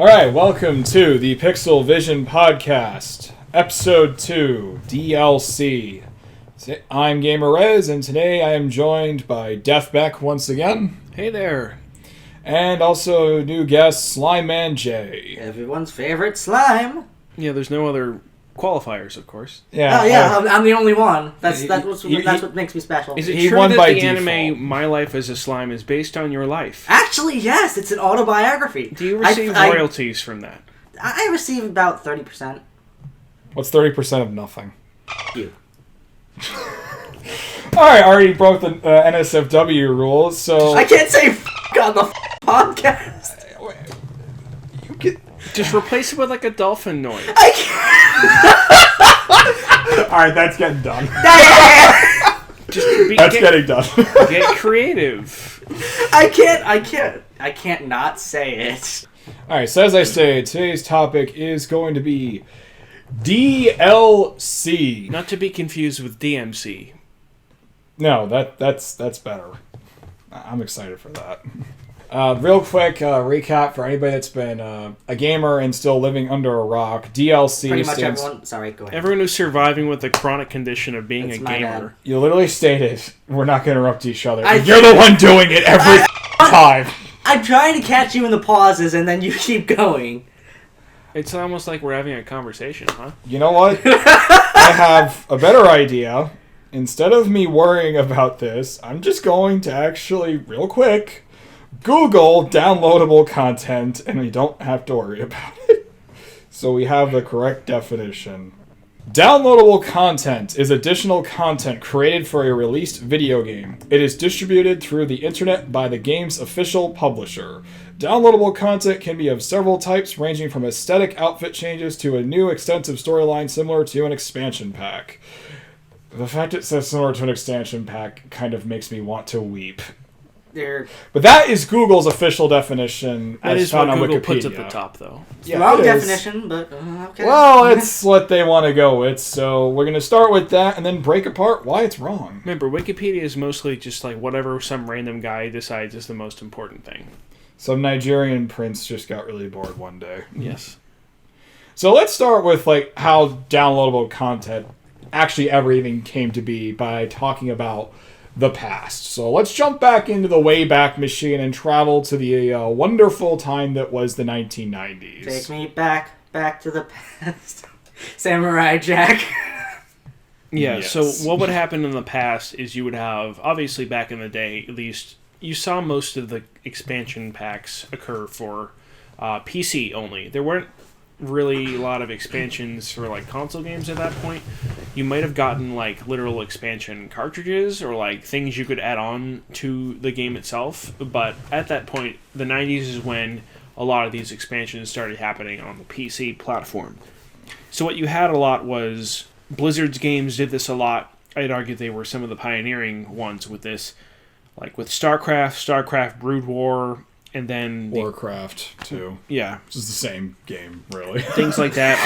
Alright, welcome to the Pixel Vision Podcast, Episode 2, DLC. I'm GamerRez, and today I am joined by Def Beck once again. Hey there. And also new guest, Slime Man J. Everyone's favorite slime. Yeah, there's no other qualifiers, of course. Yeah, Oh yeah, I'm the only one. That's what makes me special. Is it He true won that by the default. anime My Life as a Slime is based on your life? Actually, yes, it's an autobiography. Do you receive royalties from that? I receive about 30%. What's 30% of nothing? You. Alright, I already broke the NSFW rules, so... I can't say on the podcast. You can... Just replace it with like a dolphin noise. I can't. Alright, that's getting done. Getting done. Get creative. I can't not say it. Alright, so as I say, today's topic is going to be DLC. Not to be confused with DMC. No, that's better. I'm excited for that. Real quick recap for anybody that's been a gamer and still living under a rock. DLC Pretty much stands... everyone. Sorry, go ahead. Everyone who's surviving with the chronic condition of being That's a my gamer. bad. You literally stated we're not going to interrupt each other. You're the one doing it every time. I'm trying to catch you in the pauses, and then you keep going. It's almost like we're having a conversation, huh? You know what? I have a better idea. Instead of me worrying about this, I'm just going to actually, real quick, Google downloadable content, and we don't have to worry about it. So we have the correct definition. Downloadable content is additional content created for a released video game. It is distributed through the internet by the game's official publisher. Downloadable content can be of several types, ranging from aesthetic outfit changes to a new extensive storyline similar to an expansion pack. The fact it says similar to an expansion pack kind of makes me want to weep. But that is Google's official definition. That as is found what on Google Wikipedia. puts at the top, though. Yeah, Wrong it is. definition, but okay. Well, it's what they want to go with, so we're going to start with that and then break apart why it's wrong. Remember, Wikipedia is mostly just like whatever some random guy decides is the most important thing. Some Nigerian prince just got really bored one day. Yes. So let's start with like how downloadable content actually ever even came to be by talking about the past. So let's jump back into the Wayback Machine and travel to the wonderful time that was the 1990s. Take me back to the past. Samurai Jack. Yeah, Yes. so what would happen in the past is you would have, obviously back in the day, at least, you saw most of the expansion packs occur for PC only. There weren't really a lot of expansions for like console games at that point. You might have gotten like literal expansion cartridges or like things you could add on to the game itself, but at that point, the 90s is when a lot of these expansions started happening on the PC platform. So what you had a lot was Blizzard's games did this a lot. I'd argue they were some of the pioneering ones with this, like with StarCraft Brood War, and then Warcraft, too. Yeah. Which is the same game, really. Things like that.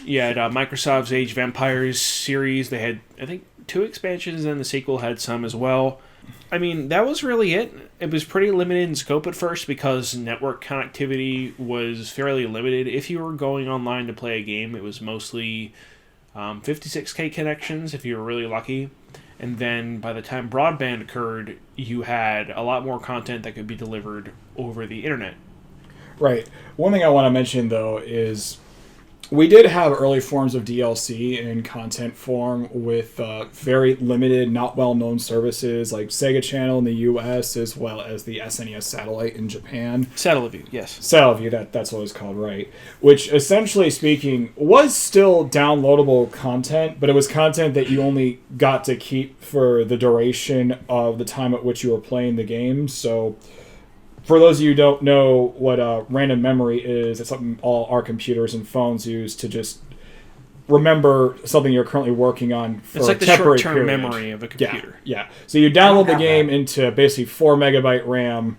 You had Microsoft's Age of Empires series. They had, I think, 2 expansions, and the sequel had some as well. I mean, that was really it. It was pretty limited in scope at first because network connectivity was fairly limited. If you were going online to play a game, it was mostly 56K connections if you were really lucky. And then by the time broadband occurred, you had a lot more content that could be delivered over the internet. Right. One thing I want to mention, though, is we did have early forms of DLC in content form with very limited, not well-known services like Sega Channel in the US as well as the SNES Satellite in Japan. Satellaview, yes. Satellaview, that's what it's called, right. Which, essentially speaking, was still downloadable content, but it was content that you only got to keep for the duration of the time at which you were playing the game. So for those of you who don't know what random memory is, it's something all our computers and phones use to just remember something you're currently working on for it's like a the temporary short-term period. memory of a computer. Yeah. So you download the game into basically 4 megabyte RAM,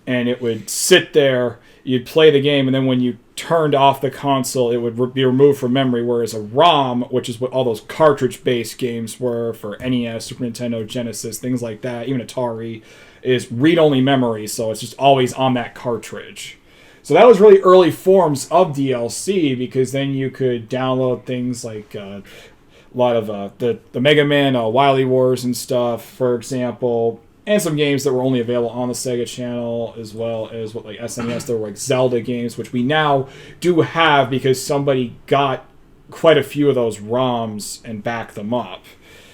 and it would sit there. You'd play the game, and then when you turned off the console, it would be removed from memory, whereas a ROM, which is what all those cartridge-based games were for NES, Super Nintendo, Genesis, things like that, even Atari, is read-only memory, so it's just always on that cartridge. So that was really early forms of DLC, because then you could download things like a lot of the Mega Man Wily Wars and stuff, for example, and some games that were only available on the Sega Channel, as well as what like SNES. There were like Zelda games, which we now do have because somebody got quite a few of those ROMs and backed them up.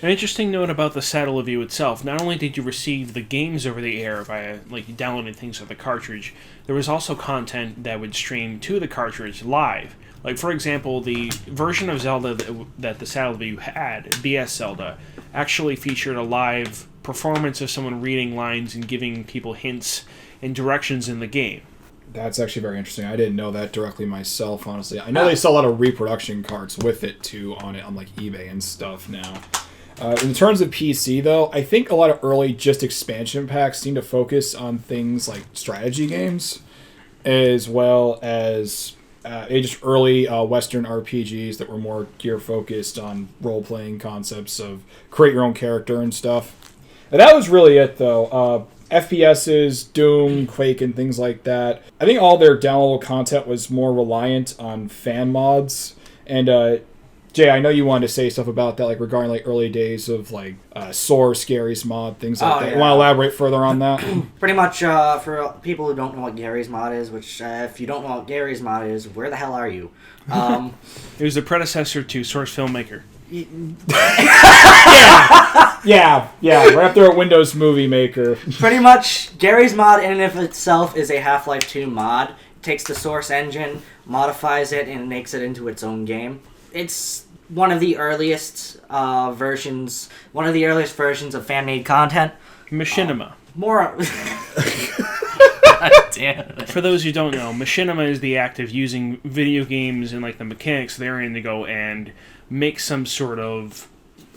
An interesting note about the Satellaview itself, not only did you receive the games over the air via, like, downloading things on the cartridge, there was also content that would stream to the cartridge live. Like, for example, the version of Zelda that the Satellaview had, BS Zelda, actually featured a live performance of someone reading lines and giving people hints and directions in the game. That's actually very interesting. I didn't know that directly myself, honestly. I know they sell a lot of reproduction cards with it, too, on like, eBay and stuff now. In terms of PC, though, I think a lot of early just expansion packs seem to focus on things like strategy games, as well as just early Western RPGs that were more gear-focused on role-playing concepts of create your own character and stuff. And that was really it, though. FPSs, Doom, Quake, and things like that. I think all their downloadable content was more reliant on fan mods. And Jay, I know you wanted to say stuff about that, like regarding like early days of like Source, Gary's Mod, things like that. Yeah. You want to elaborate further on that? Pretty much for people who don't know what Gary's Mod is, which if you don't know what Gary's Mod is, where the hell are you? It was the predecessor to Source Filmmaker. Yeah, right after a Windows Movie Maker. Pretty much, Gary's Mod in and of itself is a Half-Life 2 mod. It takes the Source engine, modifies it, and makes it into its own game. It's one of the earliest versions of fan-made content. Machinima. More. Damn. For those who don't know, machinima is the act of using video games and like the mechanics therein to go and make some sort of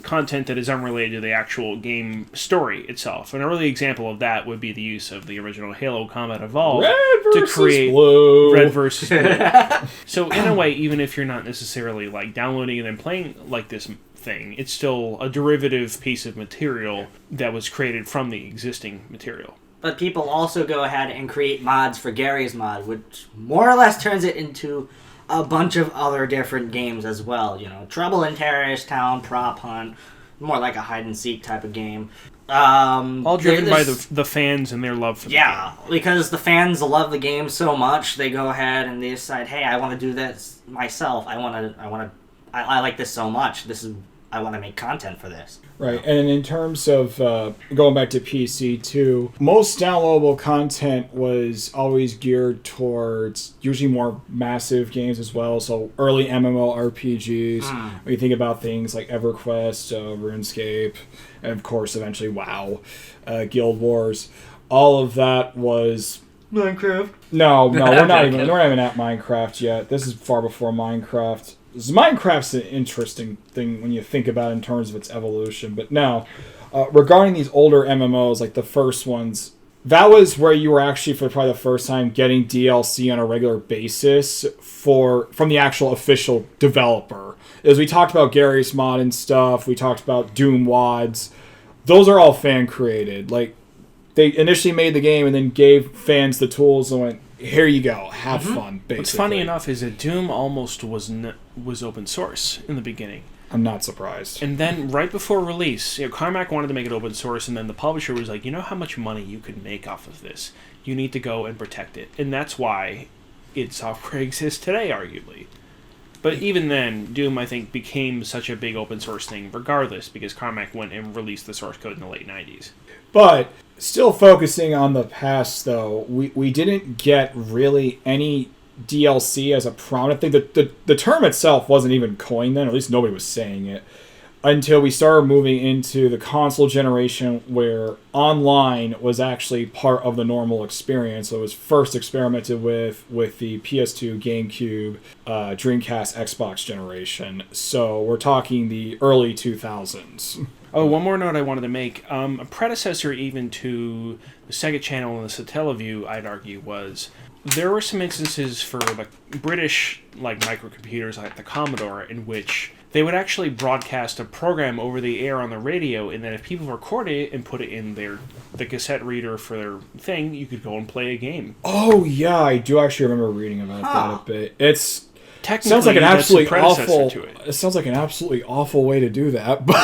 content that is unrelated to the actual game story itself. An early example of that would be the use of the original Halo Combat Evolved to create Blue. Red versus Blue. So in a way, even if you're not necessarily like downloading and then playing like this thing, it's still a derivative piece of material that was created from the existing material. But people also go ahead and create mods for Gary's Mod, which more or less turns it into a bunch of other different games as well. You know, Trouble in Terrorist Town, Prop Hunt, more like a hide-and-seek type of game. All driven by the fans and their love for the game. Yeah, because the fans love the game so much, they go ahead and they decide, hey, I want to do this myself. I like this so much. I want to make content for this. Right, and in terms of going back to PC too, most downloadable content was always geared towards usually more massive games as well. So early MMORPGs, when you think about things like EverQuest, RuneScape, and of course eventually WoW, Guild Wars, all of that was Minecraft. No, we're not even at Minecraft yet. This is far before Minecraft. Minecraft's an interesting thing when you think about it in terms of its evolution. But no, regarding these older MMOs, like the first ones, that was where you were actually for probably the first time getting DLC on a regular basis from the actual official developer. As we talked about Gary's Mod and stuff, we talked about Doom WADs. Those are all fan created. Like they initially made the game and then gave fans the tools and went, here you go, have fun, basically. What's funny enough is that Doom almost was open source in the beginning. I'm not surprised. And then right before release, Carmack wanted to make it open source, and then the publisher was like, you know how much money you could make off of this? You need to go and protect it. And that's why id Software exists today, arguably. But even then, Doom, I think, became such a big open source thing regardless, because Carmack went and released the source code in the late 90s. But still focusing on the past, though, we didn't get really any DLC as a prominent thing. The term itself wasn't even coined then, or at least nobody was saying it, until we started moving into the console generation where online was actually part of the normal experience. So it was first experimented with the PS2, GameCube, Dreamcast, Xbox generation. So we're talking the early 2000s. Oh, one more note I wanted to make. A predecessor even to the Sega Channel and the Satellaview, I'd argue, was there were some instances for the British like microcomputers like the Commodore in which they would actually broadcast a program over the air on the radio, and then if people recorded it and put it in the cassette reader for their thing, you could go and play a game. Oh yeah, I do actually remember reading about that a bit. It's Technically, sounds like an absolutely awful. to it. It sounds like an absolutely awful way to do that, but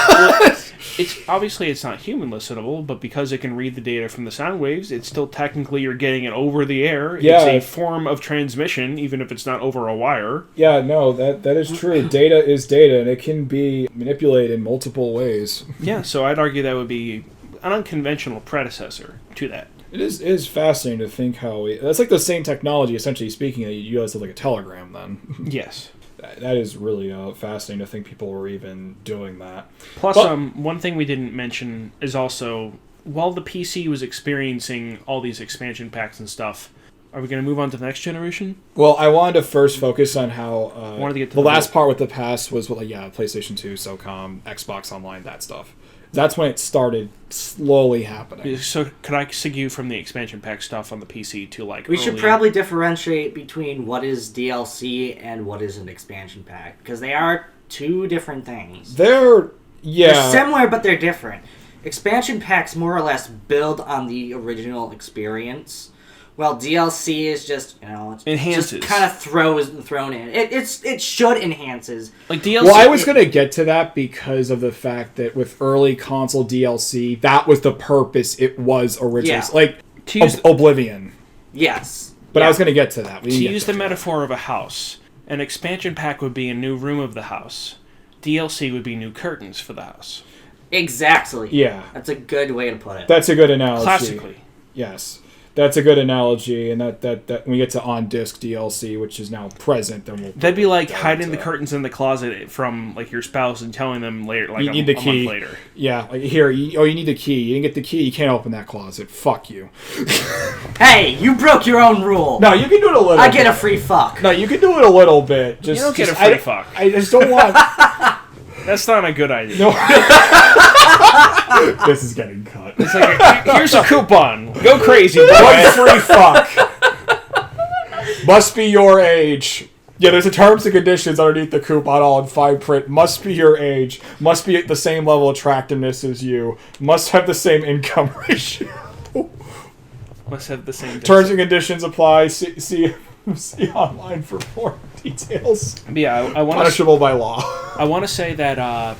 It's obviously it's not human listenable, but because it can read the data from the sound waves, it's still technically you're getting it over the air. Yeah. It's a form of transmission, even if it's not over a wire. yeah, no, that is true. Data is data, and it can be manipulated in multiple ways. Yeah, so I'd argue that would be an unconventional predecessor to that. It is fascinating to think how that's like the same technology, essentially speaking, that you guys have like a telegram. Then Yes. that is really fascinating to think people were even doing that. Plus, But- one thing we didn't mention is also, while the PC was experiencing all these expansion packs and stuff, are we going to move on to the next generation? Well, I wanted to first focus on how Wanted to get to the the last middle. part with the past was PlayStation 2, SOCOM, Xbox Online, that stuff. That's when it started slowly happening. So, could I segue from the expansion pack stuff on the PC to like? We should early- probably differentiate between what is DLC and what is an expansion pack, because they are two different things. They're They're similar, but they're different. Expansion packs more or less build on the original experience, while DLC is just, it's Enhances. just kind of thrown in. It should enhances. like DLC. Well, I was going to get to that because of the fact that with early console DLC, that was the purpose it was originally. Yeah. Like To use- Oblivion. Yes. But Yeah. I was going to get to that. We To didn't get use to the that. metaphor of a house, an expansion pack would be a new room of the house. DLC would be new curtains for the house. Exactly. Yeah. That's a good way to put it. That's a good analogy. Classically. Yes. That's a good analogy, and that when we get to on-disc DLC, which is now present, then we'll... That'd be like dive hiding into the that. curtains in the closet from like your spouse and telling them later, like You a, need the a key. month later. Yeah, like here, you need the key. You didn't get the key, you can't open that closet. Fuck you. Hey, you broke your own rule. No, you can do it a little I get bit. a free fuck. No, you can do it a little bit. Just, You don't get just- a free I, fuck. I just don't want... That's not a good idea. No. This is getting cut. It's like, here's a coupon. Go crazy, One boy. free fuck. Must be your age. Yeah, there's a terms and conditions underneath the coupon, all in fine print. Must be your age. Must be at the same level of attractiveness as you. Must have the same income ratio. Must have the same Terms and conditions apply. See online for more details. But yeah, I want to. Punishable by law. I want to say that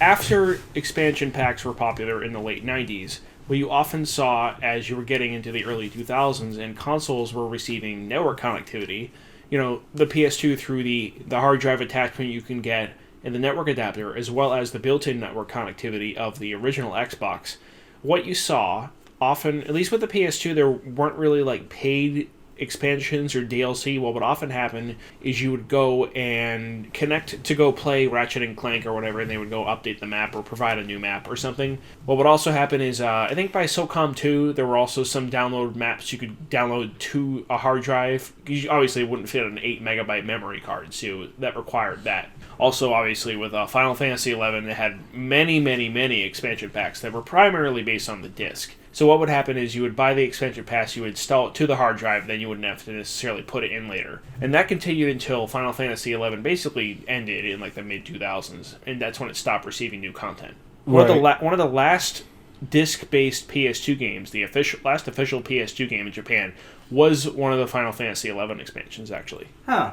after expansion packs were popular in the late 90s, what you often saw as you were getting into the early 2000s and consoles were receiving network connectivity, the PS2 through the hard drive attachment you can get and the network adapter, as well as the built-in network connectivity of the original Xbox, what you saw often, at least with the PS2, there weren't really like paid expansions or DLC. What would often happen is you would go and connect to go play Ratchet and Clank or whatever, and they would go update the map or provide a new map or something. What would also happen is, I think by SOCOM 2, there were also some download maps you could download to a hard drive. You obviously wouldn't fit an 8 megabyte memory card, so that required that. Also, obviously, with Final Fantasy XI, it had many, many, many expansion packs that were primarily based on the disc. So what would happen is you would buy the expansion pass, you would install it to the hard drive, then you wouldn't have to necessarily put it in later. And that continued until Final Fantasy XI basically ended in like the mid-2000s, and that's when it stopped receiving new content. One of the last disc-based PS2 games, the last official PS2 game in Japan, was one of the Final Fantasy XI expansions, actually. Huh.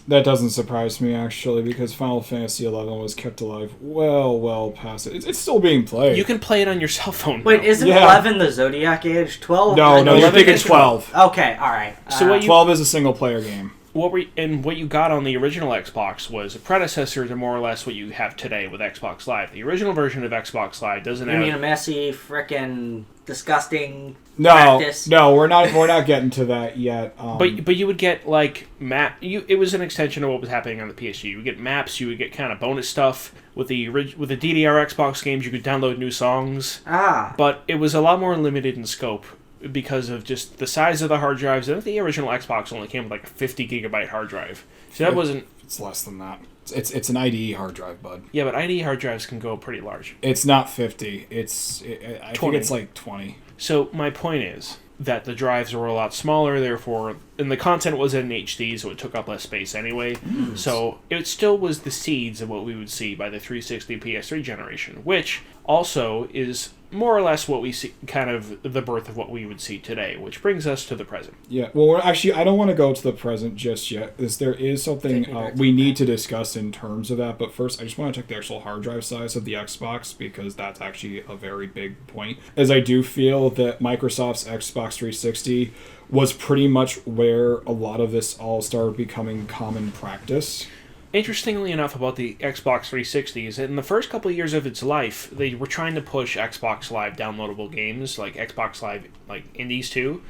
That doesn't surprise me, actually, because Final Fantasy XI was kept alive well past it. It's still being played. You can play it on your cell phone now. Wait, isn't Yeah. 11 the Zodiac Age? 12? No, you're 11 thinking is 12. Okay, alright. So what you- 12 is a single-player game. What you got on the original Xbox was a predecessor to more or less what you have today with Xbox Live. The original version of Xbox Live doesn't You have... mean a messy, frickin' disgusting No, practice? we're not getting to that yet. But you would get like it was an extension of what was happening on the PSG. You would get maps. You would get kind of bonus stuff with the DDR Xbox games. You could download new songs. But it was a lot more limited in scope because of just the size of the hard drives. I think the original Xbox only came with like a 50 gigabyte hard drive. So that wasn't. It's less than that. It's an IDE hard drive, bud. Yeah, but IDE hard drives can go pretty large. It's not 50. I think it's like 20. So my point is, that the drives were a lot smaller, therefore, and the content was in HD, so it took up less space anyway. So it still was the seeds of what we would see by the 360 PS3 generation, which also is more or less what we see, kind of the birth of what we would see today, which brings us to the present. Yeah, well, actually, I don't want to go to the present just yet, because there is something we need to discuss in terms of that. But first, I just want to check the actual hard drive size of the Xbox, because that's actually a very big point. As I do feel that Microsoft's Xbox 360 was pretty much where a lot of this all started becoming common practice. Interestingly enough about the Xbox 360 is that in the first couple of years of its life, they were trying to push Xbox Live downloadable games, like Xbox Live, like indies too.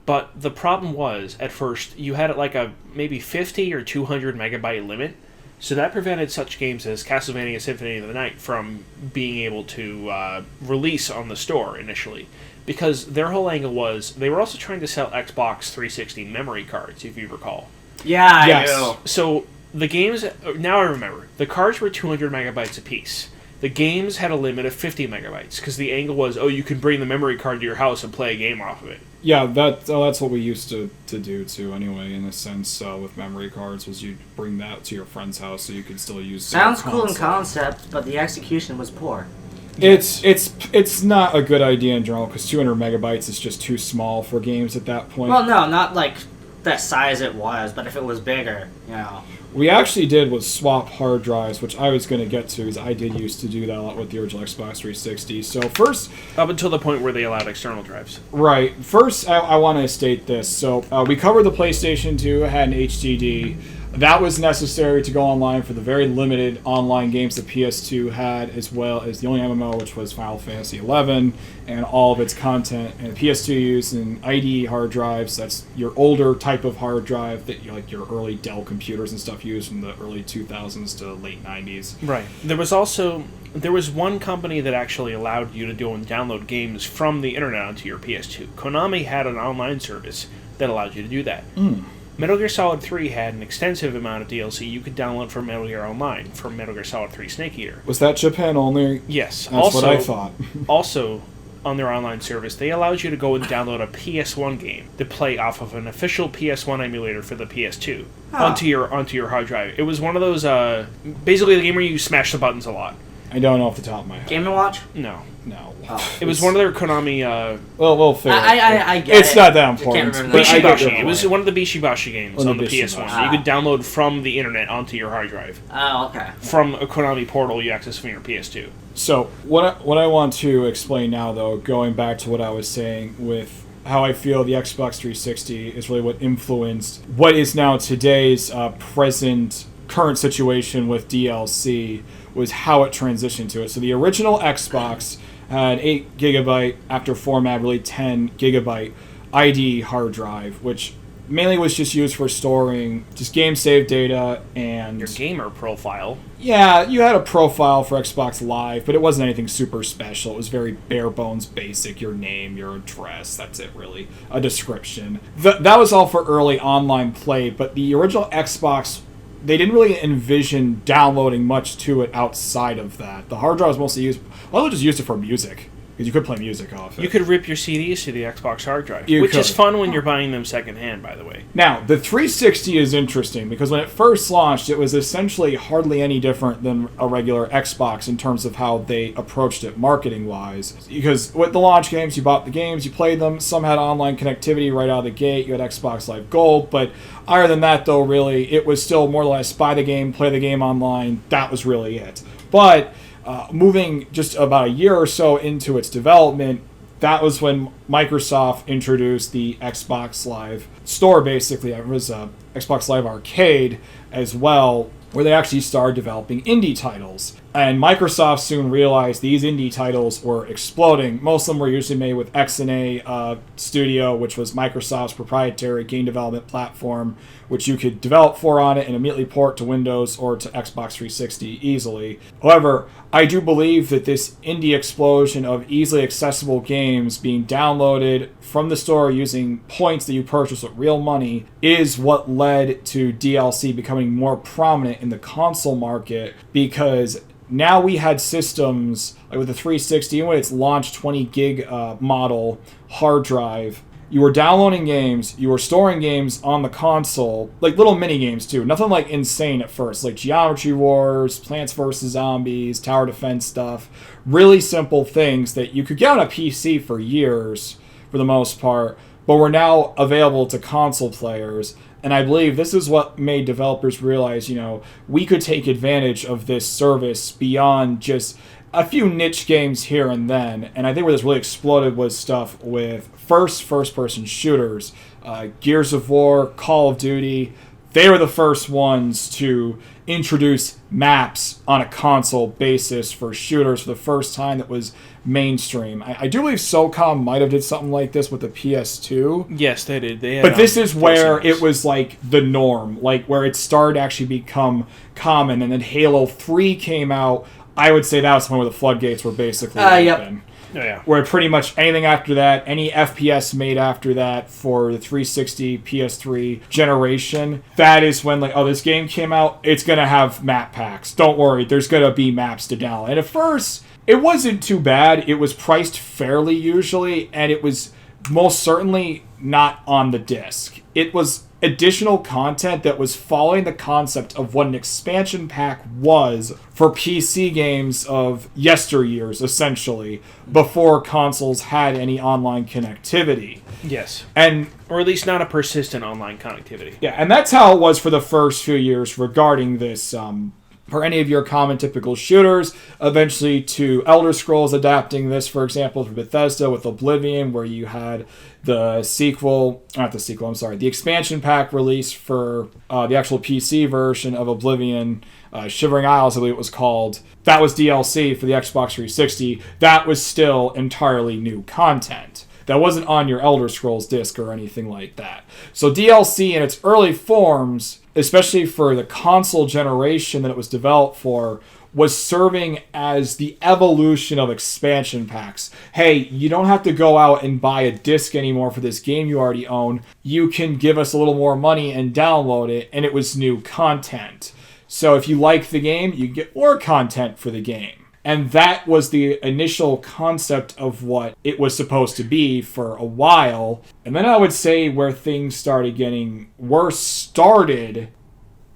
But the problem was, at first, you had like a maybe 50 or 200 megabyte limit, so that prevented such games as Castlevania Symphony of the Night from being able to release on the store initially. Because their whole angle was, they were also trying to sell Xbox 360 memory cards, if you recall. Yeah, Yes. I do. So the games, now I remember, the cards were 200 megabytes apiece. The games had a limit of 50 megabytes, because the angle was, you can bring the memory card to your house and play a game off of it. Yeah, that's what we used to do too. Anyway, in a sense, with memory cards, was you bring that to your friend's house so you could still use. Sounds cool in concept, but the execution was poor. It's not a good idea in general, because 200 megabytes is just too small for games at that point. Well, no, not like the size it was, but if it was bigger, you know. We actually did was swap hard drives, which I was going to get to, because I did used to do that a lot with the original Xbox 360. So first... Up until the point where they allowed external drives. Right. First, I want to state this. So we covered the PlayStation 2, had an HDD. That was necessary to go online for the very limited online games the PS2 had, as well as the only MMO, which was Final Fantasy XI, and all of its content. And the PS2 used an IDE hard drives. That's your older type of hard drive that like your early Dell computers and stuff used from the early 2000s to late 90s. Right. There was one company that actually allowed you to go and download games from the internet onto your PS2. Konami had an online service that allowed you to do that. Metal Gear Solid 3 had an extensive amount of DLC you could download from Metal Gear Online, from Metal Gear Solid 3 Snake Eater. Was that Japan only? Yes. That's what I thought. Also, on their online service, they allowed you to go and download a PS1 game to play off of an official PS1 emulator for the PS2 onto your hard drive. It was one of those, basically the game where you smash the buttons a lot. I don't know off the top of my head. Game & Watch? No. Oh. It was one of their Konami... We'll figure it I get it. It's not that important. I can't remember but I get your Bishibashi. It was point. one of the Bishibashi games on the PS1. You could download from the internet onto your hard drive. Oh, okay. From a Konami portal you access from your PS2. So, what I want to explain now, though, going back to what I was saying with how I feel the Xbox 360 is really what influenced what is now today's current situation with DLC, was how it transitioned to it. So the original Xbox had 8 gigabyte, after format, really 10 gigabyte ID hard drive, which mainly was just used for storing just game save data and... Your gamer profile. Yeah, you had a profile for Xbox Live, but it wasn't anything super special. It was very bare bones basic, your name, your address, that's it really. A description. That was all for early online play, but the original Xbox, they didn't really envision downloading much to it outside of that. The hard drive was mostly used... Well, they just used it for music, because you could play music off it. You could rip your CDs to the Xbox hard drive, You which could. is fun when you're buying them secondhand, by the way. Now, the 360 is interesting, because when it first launched, it was essentially hardly any different than a regular Xbox in terms of how they approached it marketing-wise. Because with the launch games, you bought the games, you played them, some had online connectivity right out of the gate, you had Xbox Live Gold, but other than that, though, really, it was still more or less buy the game, play the game online, that was really it. But... moving just about a year or so into its development, that was when Microsoft introduced the Xbox Live Store, basically. It was Xbox Live Arcade as well, where they actually started developing indie titles. And Microsoft soon realized these indie titles were exploding. Most of them were usually made with XNA Studio, which was Microsoft's proprietary game development platform, which you could develop for on it and immediately port to Windows or to Xbox 360 easily. However, I do believe that this indie explosion of easily accessible games being downloaded from the store using points that you purchase with real money is what led to DLC becoming more prominent in the console market, because now we had systems like with the 360, even with its launch 20 gig model hard drive, you were downloading games, you were storing games on the console, like little mini games too. Nothing like insane at first, like Geometry Wars, Plants vs. Zombies, tower defense stuff. Really simple things that you could get on a PC for years, for the most part, but were now available to console players. And I believe this is what made developers realize, we could take advantage of this service beyond just a few niche games here and then. And I think where this really exploded was stuff with first-person shooters. Gears of War, Call of Duty, they were the first ones to introduce maps on a console basis for shooters for the first time that was mainstream. I do believe SOCOM might have did something like this with the PS2. Yes, they did. But this is where it was like the norm, like where it started to actually become common. And then Halo 3 came out. I would say that was the point where the floodgates were basically open. Oh, yeah. Where pretty much anything after that, any FPS made after that for the 360, PS3 generation, that is when this game came out, it's going to have map packs. Don't worry, there's going to be maps to download. And at first, it wasn't too bad. It was priced fairly usually, and it was most certainly not on the disc. It was additional content that was following the concept of what an expansion pack was for PC games of yesteryears, essentially, before consoles had any online connectivity. Yes. And or at least not a persistent online connectivity. Yeah, and that's how it was for the first few years regarding this, for any of your common typical shooters, eventually to Elder Scrolls adapting this, for example, for Bethesda with Oblivion, where you had the expansion pack release for the actual PC version of Oblivion, Shivering Isles, I believe it was called. That was DLC for the Xbox 360. That was still entirely new content. That wasn't on your Elder Scrolls disc or anything like that. So DLC in its early forms, especially for the console generation that it was developed for, was serving as the evolution of expansion packs. Hey, you don't have to go out and buy a disc anymore for this game you already own. You can give us a little more money and download it, and it was new content. So if you like the game, you get more content for the game. And that was the initial concept of what it was supposed to be for a while. And then I would say where things started getting worse started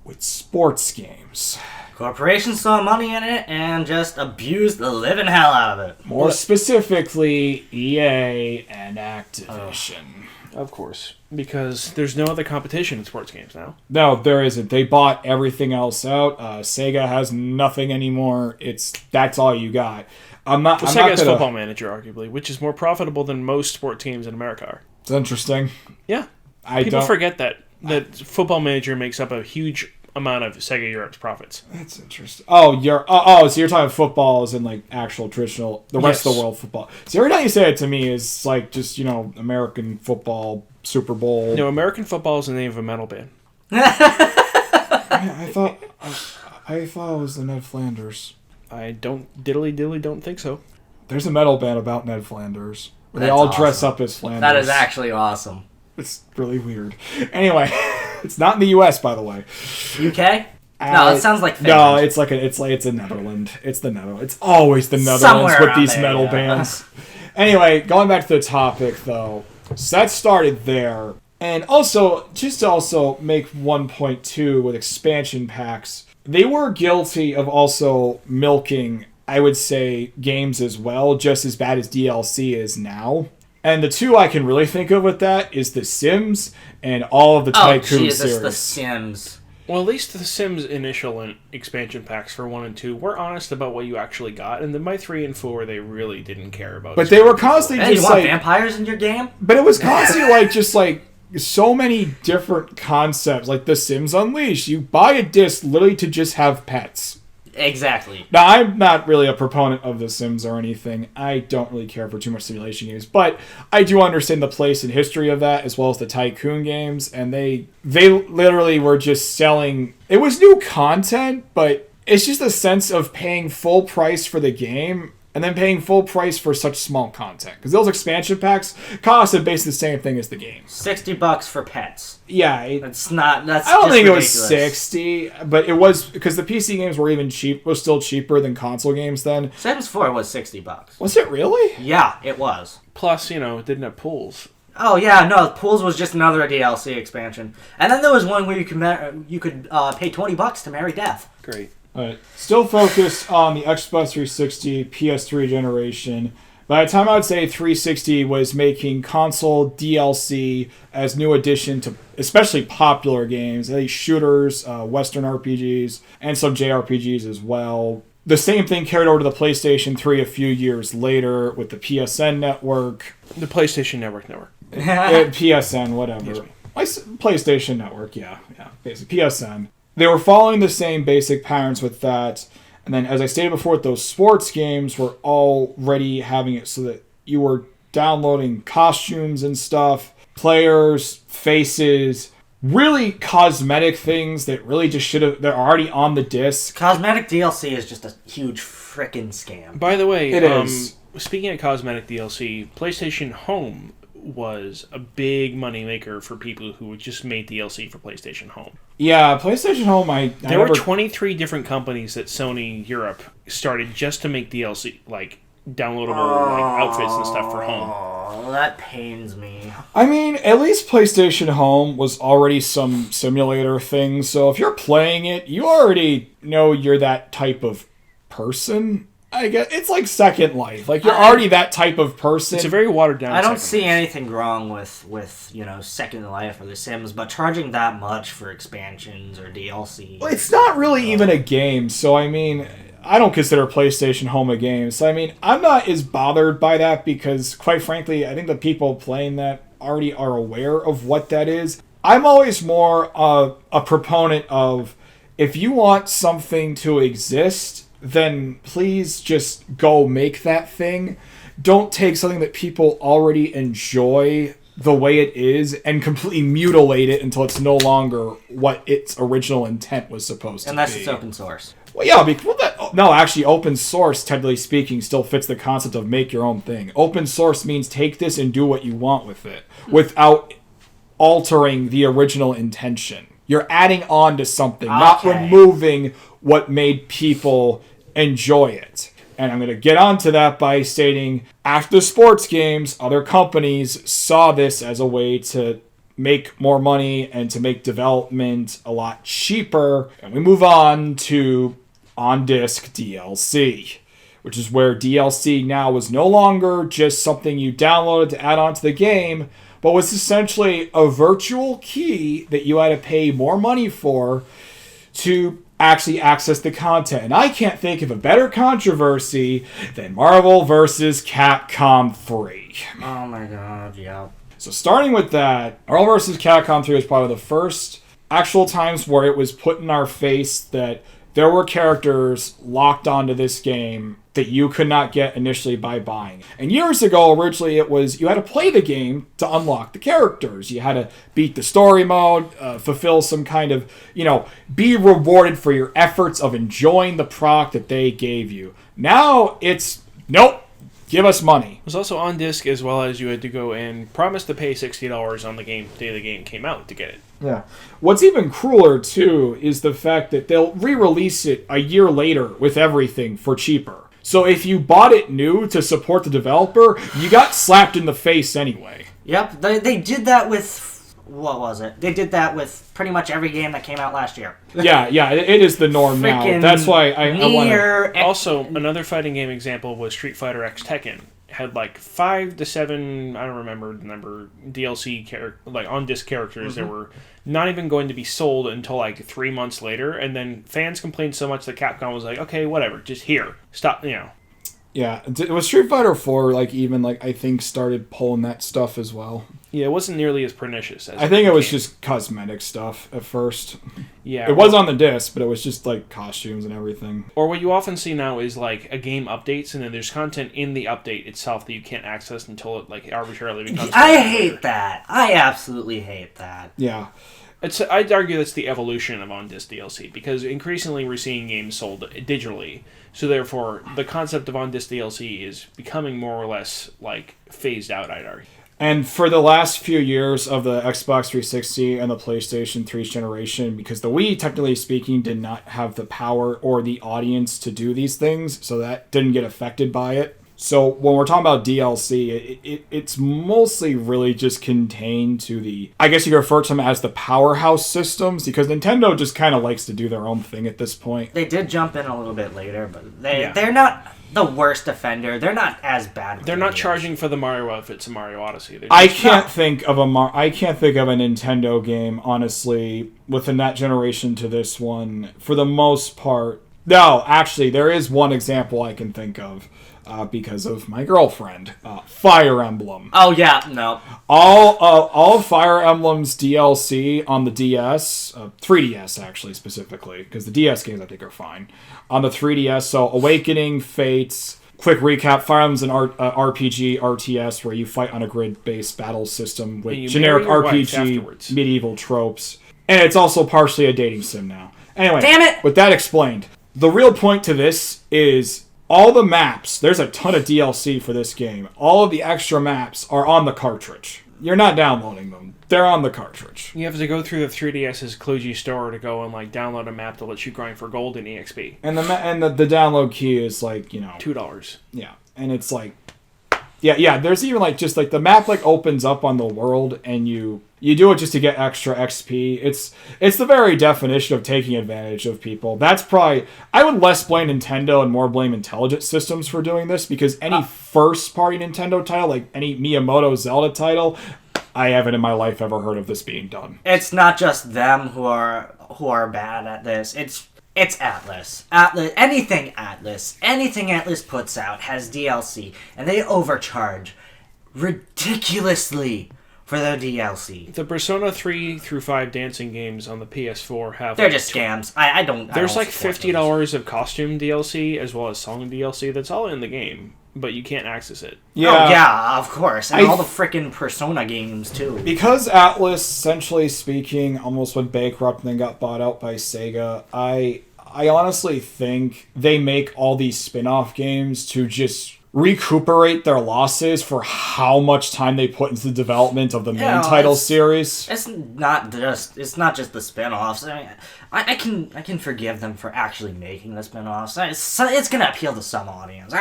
with sports games. Corporations saw money in it and just abused the living hell out of it. More specifically, EA and Activision. Of course. Because there's no other competition in sports games now. No, there isn't. They bought everything else out. Sega has nothing anymore. That's all you got. Sega's Football Manager, arguably, which is more profitable than most sport teams in America are. It's interesting. Yeah. People forget that Football Manager makes up a huge amount of Sega Europe's profits. That's interesting. So you're talking football as in like actual traditional, the rest of the world football. So every time you say it to me is like just, American football, Super Bowl. No, American football is the name of a metal band. I thought it was the Ned Flanders. I don't think so. There's a metal band about Ned Flanders where they all dress up as Flanders. That is actually awesome. It's really weird. Anyway, it's not in the U.S., by the way. UK? No, it sounds like Finland. No, it's a Netherlands. It's the Netherlands. It's always the Netherlands with these metal bands. Anyway, going back to the topic though, so that started there, and also just to make one point too with expansion packs, they were guilty of also milking, I would say, games as well, just as bad as DLC is now. And the two I can really think of with that is The Sims and all of the Tycoon series. The Sims. Well, at least The Sims initial and expansion packs for 1 and 2 were honest about what you actually got, and then by 3 and 4 they really didn't care about. But they were constantly just you want vampires in your game? But it was constantly just so many different concepts, like The Sims Unleashed. You buy a disc literally to just have pets. Exactly. Now, I'm not really a proponent of The Sims or anything. I don't really care for too much simulation games, but I do understand the place and history of that, as well as the Tycoon games, and they literally were just selling... It was new content, but it's just a sense of paying full price for the game and then paying full price for such small content. Because those expansion packs cost basically the same thing as the game. $60 for pets. Yeah. That's I don't think ridiculous. It was 60, but it was, because the PC games were was still cheaper than console games then. Sims 4 was $60. Was it really? Yeah, it was. Plus, it didn't have pools. Oh yeah, no, Pools was just another DLC expansion, and then there was one where you could pay $20 to marry Death. Great. Alright. Still focused on the Xbox 360, PS3 generation. By the time I would say 360 was making console DLC as new addition to especially popular games, these shooters, Western RPGs, and some JRPGs as well. The same thing carried over to the PlayStation 3 a few years later with the PSN network. The PlayStation Network. PSN, whatever. PlayStation Network, yeah, basically PSN. They were following the same basic patterns with that. And then, as I stated before, those sports games were already having it so that you were downloading costumes and stuff, players, faces, really cosmetic things that really just should have, they're already on the disc. Cosmetic DLC is just a huge frickin' scam. By the way, It is. Speaking of cosmetic DLC, PlayStation Home was a big money maker for people who just made DLC for PlayStation Home. Yeah, PlayStation Home, There were 23 different companies that Sony Europe started just to make DLC, like downloadable like outfits and stuff for home. Oh, that pains me. I mean, at least PlayStation Home was already some simulator thing, so if you're playing it, you already know you're that type of person. I guess it's like Second Life. Like, you're already that type of person. It's a very watered down. I don't see anything wrong with Second Life or The Sims, but charging that much for expansions or DLC. Well, it's not really even a game, so I mean, I don't consider PlayStation Home a game. So I mean, I'm not as bothered by that because, quite frankly, I think the people playing that already are aware of what that is. I'm always more a proponent of, if you want something to exist, then please just go make that thing. Don't take something that people already enjoy the way it is and completely mutilate it until it's no longer what its original intent was supposed to be. Unless it's open source. Well, yeah, actually, open source, technically speaking, still fits the concept of make your own thing. Open source means take this and do what you want with it without altering the original intention. You're adding on to something, not removing what made people enjoy it. And I'm going to get onto that by stating, after sports games, other companies saw this as a way to make more money and to make development a lot cheaper. And we move on to on-disc DLC, which is where DLC now was no longer just something you downloaded to add on to the game, but was essentially a virtual key that you had to pay more money for to actually access the content. And I can't think of a better controversy than Marvel vs. Capcom 3. Oh my god, yeah. So starting with that, Marvel vs. Capcom 3 was probably the first actual times where it was put in our face that there were characters locked onto this game that you could not get initially by buying. And years ago, originally, it was you had to play the game to unlock the characters. You had to beat the story mode, fulfill some kind of, be rewarded for your efforts of enjoying the product that they gave you. Now it's, nope, give us money. It was also on disc, as well as you had to go and promise to pay $60 on the day the game came out to get it. Yeah. What's even crueler, too, is the fact that they'll re-release it a year later with everything for cheaper. So if you bought it new to support the developer, you got slapped in the face anyway. Yep, they did that with, what was it? They did that with pretty much every game that came out last year. Yeah, it is the norm now. That's why I want to... Also, another fighting game example was Street Fighter X Tekken. Had like 5 to 7, I don't remember the number, DLC on-disc characters that were not even going to be sold until like 3 months later, and then fans complained so much that Capcom was like, okay, whatever, just here, stop, Yeah, it was Street Fighter 4, I think started pulling that stuff as well. Yeah, it wasn't nearly as pernicious as I think it was just cosmetic stuff at first. Yeah. It was on the disc, but it was just costumes and everything. Or what you often see now is a game updates, and then there's content in the update itself that you can't access until it arbitrarily becomes... I hate that. I absolutely hate that. Yeah. I'd argue that's the evolution of on-disc DLC, because increasingly we're seeing games sold digitally, so therefore the concept of on-disc DLC is becoming more or less phased out, I'd argue. And for the last few years of the Xbox 360 and the PlayStation 3's generation, because the Wii, technically speaking, did not have the power or the audience to do these things, so that didn't get affected by it. So when we're talking about DLC, it's mostly really just contained to the, I guess you could refer to them as the powerhouse systems, because Nintendo just kind of likes to do their own thing at this point. They did jump in a little bit later, but they're not the worst offender. They're not as bad. They're not charging for the Mario outfits in Mario Odyssey. I can't think of a Nintendo game, honestly, within that generation to this one, for the most part. No, actually, there is one example I can think of. Because of my girlfriend, Fire Emblem. Oh yeah, no. All of Fire Emblem's DLC on the DS, 3DS actually specifically, because the DS games I think are fine. On the 3DS, so Awakening, Fates. Quick recap: Fire Emblem's an RPG RTS where you fight on a grid-based battle system with generic RPG medieval tropes, and it's also partially a dating sim now. Anyway, damn it! With that explained, the real point to this is. All the maps, there's a ton of DLC for this game. All of the extra maps are on the cartridge. You're not downloading them. They're on the cartridge. You have to go through the 3DS's Kluge store to go and download a map that lets you grind for gold in EXP. And the download key is $2. Yeah, and it's yeah. There's even just the map opens up on the world, and you do it just to get extra XP. It's the very definition of taking advantage of people. That's probably, I would less blame Nintendo and more blame Intelligent Systems for doing this, because any first-party Nintendo title, like any Miyamoto Zelda title, I haven't in my life ever heard of this being done. It's not just them who are bad at this. It's Atlas. Anything Atlas puts out has DLC, and they overcharge ridiculously for their DLC. The Persona 3 through 5 dancing games on the PS4 have... They're just scams. I don't... There's $50 of costume DLC as well as song DLC that's all in the game, but you can't access it. Yeah. Oh, yeah, of course. And all the frickin' Persona games, too. Because Atlas, essentially speaking, almost went bankrupt and then got bought out by Sega, I honestly think they make all these spin-off games to just recuperate their losses for how much time they put into the development of the main title series. It's not just the spin-offs. I mean, I can forgive them for actually making the spin-offs. It's gonna appeal to some audience.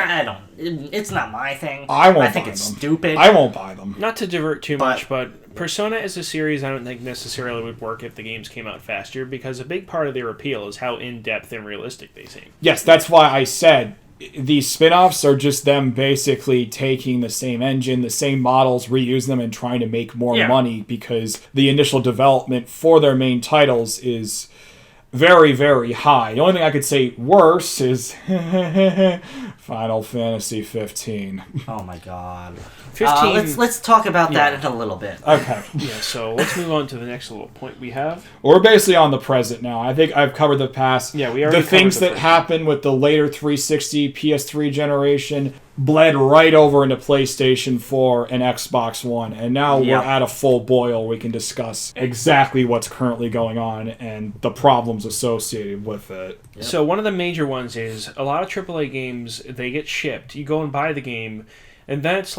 It's not my thing. I think it's stupid. I won't buy them. Not to divert too much, but Persona as a series I don't think necessarily would work if the games came out faster, because a big part of their appeal is how in-depth and realistic they seem. Yes, that's why I said these spin-offs are just them basically taking the same engine, the same models, reusing them, and trying to make more money, because the initial development for their main titles is very, very high. The only thing I could say worse is Final Fantasy 15. Oh my god. 15. Let's talk about that in a little bit. Okay. Yeah, so let's move on to the next little point we have. We're basically on the present now. I think I've covered the past. Yeah, we already the things that happened with the later 360, PS3 generation bled right over into PlayStation 4 and Xbox One, and now we're at a full boil. We can discuss exactly what's currently going on and the problems associated with it. Yep. So one of the major ones is a lot of AAA games, they get shipped. You go and buy the game, and then it's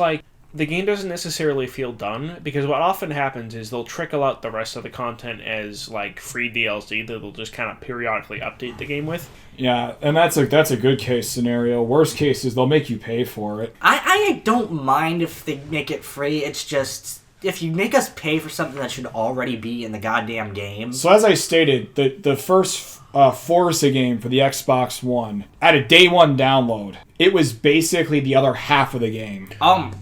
the game doesn't necessarily feel done, because what often happens is they'll trickle out the rest of the content as free DLC that they'll just kind of periodically update the game with. Yeah, and that's a good case scenario. Worst case is they'll make you pay for it. I don't mind if they make it free. It's just, if you make us pay for something that should already be in the goddamn game. So as I stated, the first Forza game for the Xbox One, at a day one download, it was basically the other half of the game.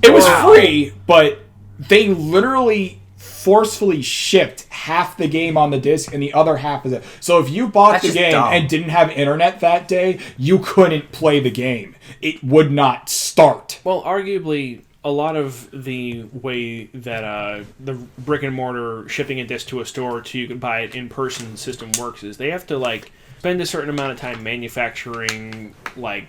It was free, but they literally forcefully shipped half the game on the disc and the other half is it. So if you bought the game and didn't have internet that day, you couldn't play the game. It would not start. Well, arguably, a lot of the way that the brick and mortar shipping a disc to a store to you can buy it in person system works is they have to spend a certain amount of time manufacturing,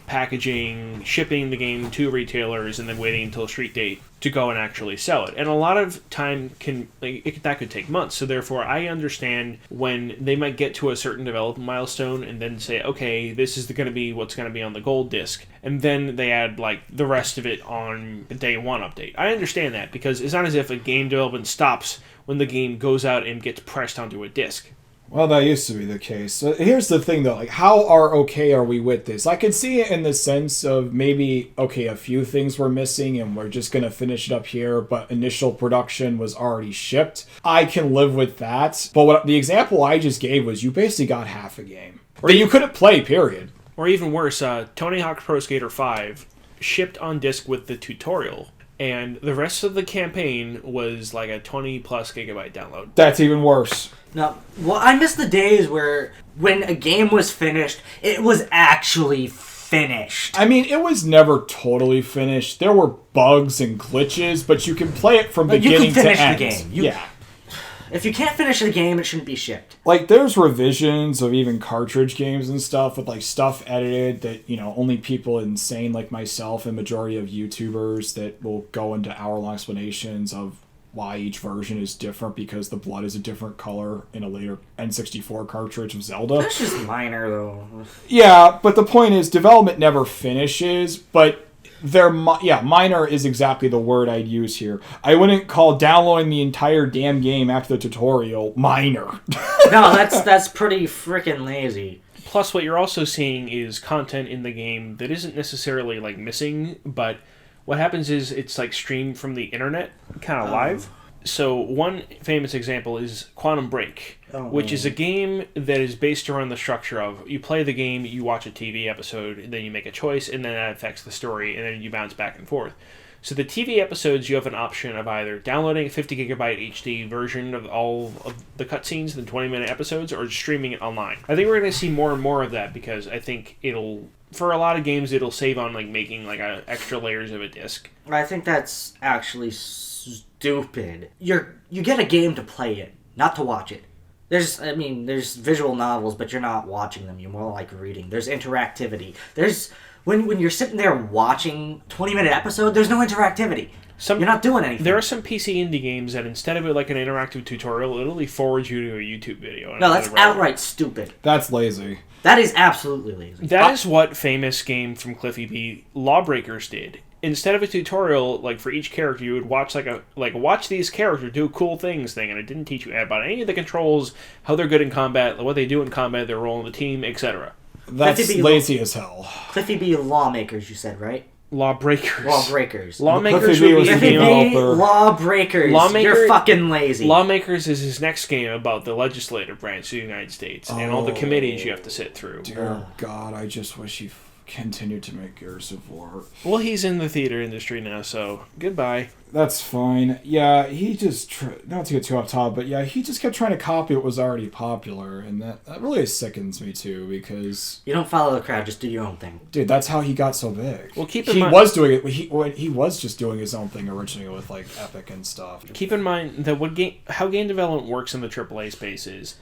packaging, shipping the game to retailers, and then waiting until a street date to go and actually sell it. And a lot of time that could take months. So therefore, I understand when they might get to a certain development milestone and then say, okay, this is going to be what's going to be on the gold disc. And then they add the rest of it on the day one update. I understand that, because it's not as if a game development stops when the game goes out and gets pressed onto a disc. Well, that used to be the case. So here's the thing, though. Like, how okay are we with this? I can see it in the sense of maybe, okay, a few things were missing and we're just going to finish it up here, but initial production was already shipped. I can live with that. But the example I just gave was you basically got half a game. That you couldn't play, period. Or even worse, Tony Hawk Pro Skater 5 shipped on disc with the tutorial. And the rest of the campaign was like a 20 plus gigabyte download. That's even worse. No, well, I miss the days where when a game was finished, it was actually finished. I mean, it was never totally finished. There were bugs and glitches, but you can play it from beginning to end. You can finish the game. Yeah. If you can't finish the game, it shouldn't be shipped. Like, there's revisions of even cartridge games and stuff with, like, stuff edited that, only people insane like myself and majority of YouTubers that will go into hour-long explanations of why each version is different because the blood is a different color in a later N64 cartridge of Zelda. That's just minor, though. Yeah, but the point is, development never finishes, but minor is exactly the word I'd use here. I wouldn't call downloading the entire damn game after the tutorial minor. No, that's pretty freaking lazy. Plus, what you're also seeing is content in the game that isn't necessarily, like, missing, but what happens is it's, like, streamed from the internet, kind of live. So one famous example is Quantum Break, which is a game that is based around the structure of you play the game, you watch a TV episode, and then you make a choice, and then that affects the story, and then you bounce back and forth. So the TV episodes, you have an option of either downloading a 50 gigabyte HD version of all of the cutscenes, the 20-minute episodes, or streaming it online. I think we're going to see more and more of that because I think for a lot of games, it'll save on like making like extra layers of a disc. I think that's actually stupid. You get a game to play it, not to watch it. There's visual novels, but you're not watching them. You're more like reading. There's interactivity. When you're sitting there watching 20-minute episode, there's no interactivity. You're not doing anything. There are some PC indie games that instead of it like an interactive tutorial, it'll forward you to a YouTube video. No, that's outright stupid. That's lazy. That is absolutely lazy. That is what famous game from Cliffy B, Lawbreakers, did. Instead of a tutorial, like for each character, you would watch watch these characters do cool things thing, and it didn't teach you about any of the controls, how they're good in combat, what they do in combat, their role in the team, etc. That's lazy as hell. Cliffy B Lawmakers, you said, right? Lawbreakers. Lawbreakers. Lawmakers Cliffy B was the game developer. Lawbreakers. You're fucking lazy. Lawmakers is his next game about the legislative branch of the United States and all the committees you have to sit through. Dear God, I just wish he continued to make Gears of War. Well, he's in the theater industry now, so goodbye. That's fine. Yeah, he just not to get too off top, but yeah, he just kept trying to copy what was already popular, and that really sickens me too because you don't follow the crowd, just do your own thing. Dude, that's how he got so big. Well, keep in mind he was doing it. He was just doing his own thing originally with like Epic and stuff. Keep in mind that how game development works in the AAA space is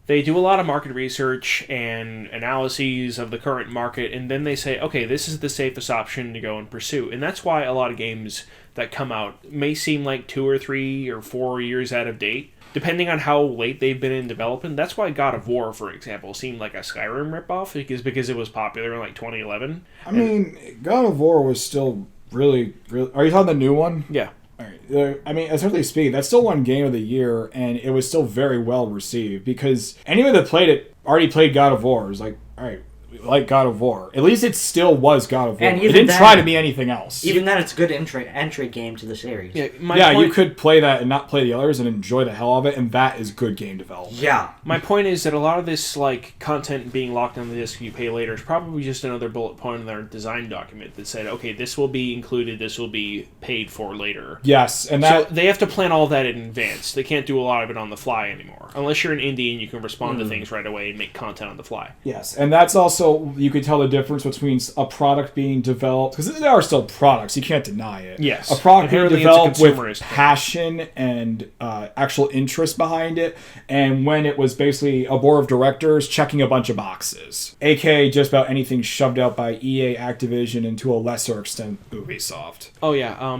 they do a lot of market research and analyses of the current market, and then they say, okay, this is the safest option to go and pursue. And that's why a lot of games that come out may seem like 2 or 3 or 4 years out of date, depending on how late they've been in development. That's why God of War, for example, seemed like a Skyrim ripoff, because it was popular in like 2011. I mean, God of War was still really... Are you talking the new one? Yeah. All right. I mean, essentially speaking, that's still won Game of the Year, and it was still very well received because anyone that played it already played God of War. It was like, all right, we like God of War. At least it still was God of War. And it didn't try to be anything else. Even then, it's a good entry game to the series. Yeah, you could play that and not play the others and enjoy the hell of it, and that is good game development. Yeah. My point is that a lot of this like content being locked on the disc you pay later is probably just another bullet point in their design document that said, okay, this will be included, this will be paid for later. Yes, and so they have to plan all that in advance. They can't do a lot of it on the fly anymore, unless you're an indie and you can respond to things right away and make content on the fly. Yes, and that's also, you could tell the difference between a product being developed, because there are still products, you can't deny it. Yes. A product being developed with thing. passion and actual interest behind it, and when it was basically a board of directors checking a bunch of boxes. AKA just about anything shoved out by EA, Activision, and to a lesser extent, Ubisoft. Oh yeah,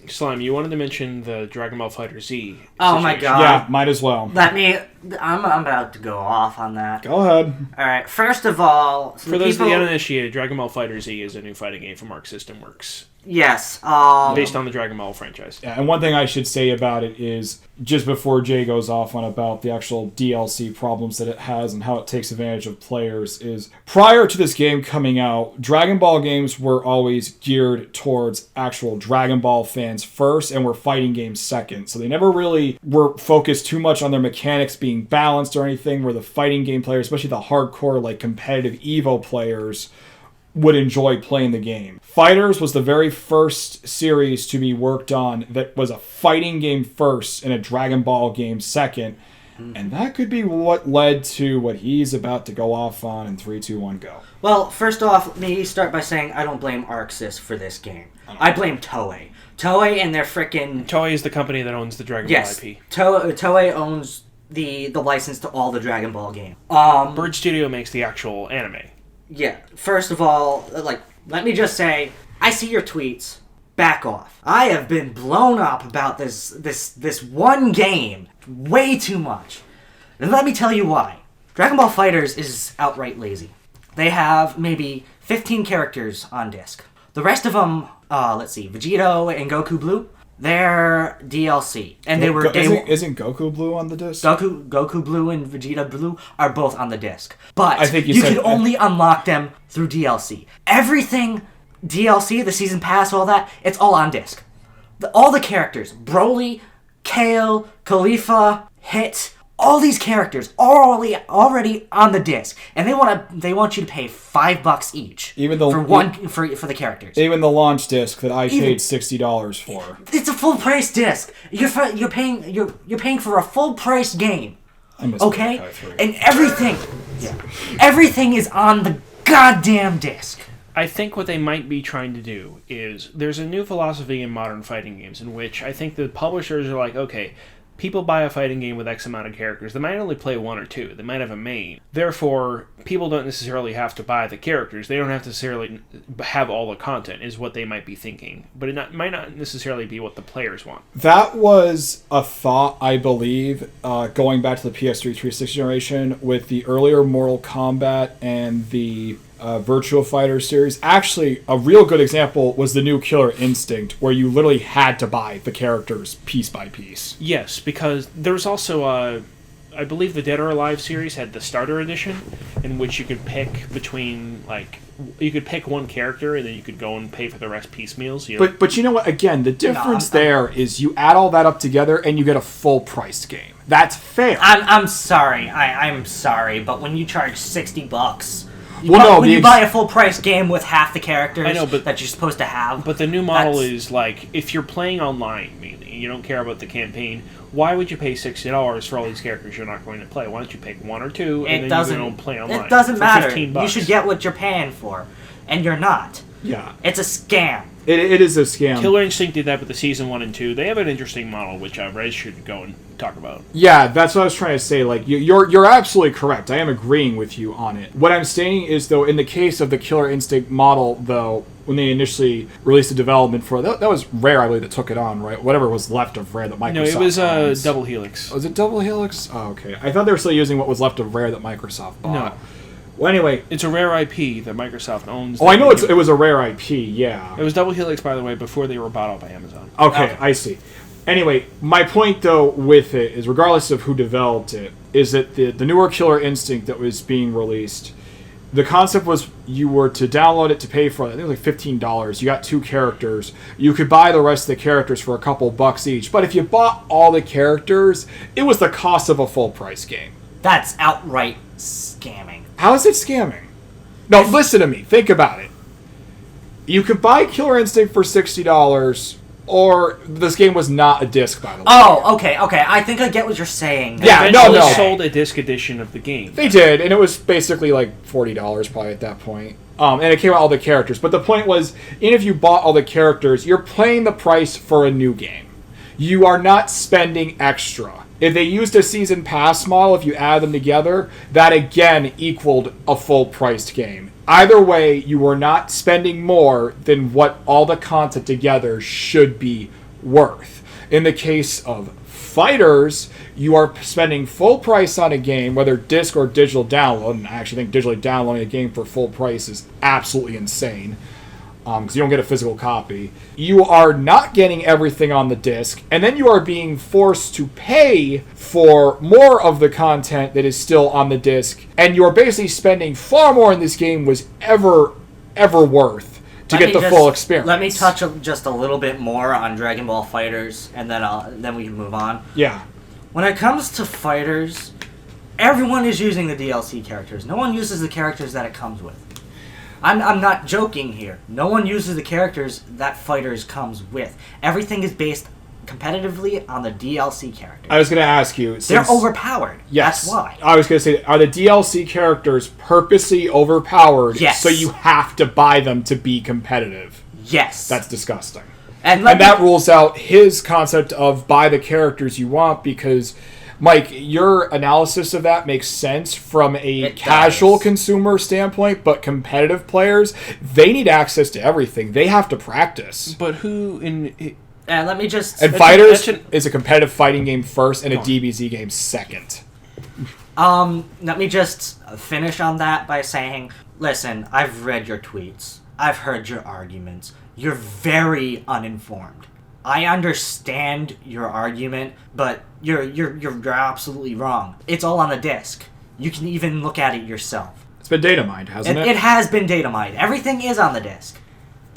Slime, you wanted to mention the Dragon Ball FighterZ situation. Oh my god. Yeah, might as well. I'm about to go off on that. Go ahead. Alright, first of all... For those of the uninitiated, Dragon Ball FighterZ is a new fighting game from Arc System Works. Yes. based on the Dragon Ball franchise. Yeah, and one thing I should say about it is, just before Jay goes off on about the actual DLC problems that it has and how it takes advantage of players, is prior to this game coming out, Dragon Ball games were always geared towards actual Dragon Ball fans first and were fighting games second. So they never really were focused too much on their mechanics being balanced or anything, where the fighting game players, especially the hardcore, like competitive EVO players, would enjoy playing the game. Fighters was the very first series to be worked on that was a fighting game first and a Dragon Ball game second. And that could be what led to what he's about to go off on in 3, 2, 1, go. Well, first off, let me start by saying I don't blame ArcSys for this game. I blame Toei. Toei and their frickin'... Toei is the company that owns the Dragon Ball IP. Toei owns the license to all the Dragon Ball games. Bird Studio makes the actual anime. Yeah, first of all, let me just say, I see your tweets. Back off. I have been blown up about this one game way too much. And let me tell you why. Dragon Ball FighterZ is outright lazy. They have maybe 15 characters on disc. The rest of them, let's see, Vegito and Goku Blue, they're DLC. And they were... Isn't Goku Blue on the disc? Goku Blue and Vegeta Blue are both on the disc. But I think you can only unlock them through DLC. Everything DLC, the season pass, all that, it's all on disc. All the characters, Broly, Kale, Khalifa, Hit, all these characters are already on the disc, and they want you to pay $5 each, for the characters. Even the launch disc that I paid $60 for. It's a full price disc. You're paying for a full price game. Okay, and everything is on the goddamn disc. I think what they might be trying to do is, there's a new philosophy in modern fighting games in which I think the publishers are like, okay, people buy a fighting game with X amount of characters. They might only play one or two. They might have a main. Therefore, people don't necessarily have to buy the characters. They don't have to necessarily have all the content, is what they might be thinking. But it might not necessarily be what the players want. That was a thought, I believe, going back to the PS3 360 generation with the earlier Mortal Kombat and the Virtua Fighter series. Actually, a real good example was the new Killer Instinct, where you literally had to buy the characters piece by piece. Yes, because there was also, I believe the Dead or Alive series had the starter edition, in which you could pick between, you could pick one character, and then you could go and pay for the rest piecemeals. But you know what? Again, the difference there is you add all that up together, and you get a full-priced game. That's fair. I'm sorry. I'm sorry, but when you charge $60... When you buy a full price game with half the characters I know, that you're supposed to have. But the new model is if you're playing online, meaning you don't care about the campaign, why would you pay $60 for all these characters you're not going to play? Why don't you pick one or two and then you go play online? It doesn't matter. $15. You should get what you're paying for, and you're not. Yeah. It's a scam. It is a scam. Killer Instinct did that with the Season 1 and 2. They have an interesting model, which Rez should go and talk about. Yeah, that's what I was trying to say. You're absolutely correct. I am agreeing with you on it. What I'm saying is, though, in the case of the Killer Instinct model, though, when they initially released the development for it, that was Rare, I believe, that took it on, right? Whatever was left of Rare that Microsoft No, it was owns. Double Helix. Was it Double Helix? Oh, okay. I thought they were still using what was left of Rare that Microsoft bought. No. Well, anyway. It's a Rare IP that Microsoft owns. Oh, I know it was a Rare IP, yeah. It was Double Helix, by the way, before they were bought out by Amazon. Okay, I see. Anyway, my point, though, with it is, regardless of who developed it, is that the newer Killer Instinct that was being released, the concept was you were to download it to pay for, I think it was like $15. You got 2 characters. You could buy the rest of the characters for a couple bucks each. But if you bought all the characters, it was the cost of a full-price game. That's outright scamming. How is it scamming? No, listen to me. Think about it. You could buy Killer Instinct for $60, or this game was not a disc, by the way. Oh, okay. I think I get what you're saying. Yeah, They sold a disc edition of the game. They did, and it was basically like $40 probably at that point. And it came with all the characters. But the point was, even if you bought all the characters, you're paying the price for a new game. You are not spending extra. If they used a season pass model, if you add them together, that again equaled a full-priced game. Either way, you were not spending more than what all the content together should be worth. In the case of Fighters, you are spending full price on a game, whether disc or digital download, and I actually think digitally downloading a game for full price is absolutely insane. because you don't get a physical copy. You are not getting everything on the disc, and then you are being forced to pay for more of the content that is still on the disc, and you are basically spending far more in this game was ever worth to get the full experience. Let me touch just a little bit more on Dragon Ball FighterZ, and then we can move on. Yeah. When it comes to Fighters, everyone is using the DLC characters. No one uses the characters that it comes with. I'm not joking here. No one uses the characters that Fighters comes with. Everything is based competitively on the DLC characters. I was going to ask you. They're overpowered. Yes. That's why. I was going to say, are the DLC characters purposely overpowered? Yes. So you have to buy them to be competitive? Yes. That's disgusting. And that rules out his concept of buy the characters you want, because Mike, your analysis of that makes sense from a casual consumer standpoint, but competitive players, they need access to everything. They have to practice. But who in... let me just... And Fighters is a competitive fighting game first and a DBZ game second. Let me just finish on that by saying, listen, I've read your tweets. I've heard your arguments. You're very uninformed. I understand your argument, but you're absolutely wrong. It's all on the disc. You can even look at it yourself. It's been data mined, hasn't it? It has been data mined. Everything is on the disc.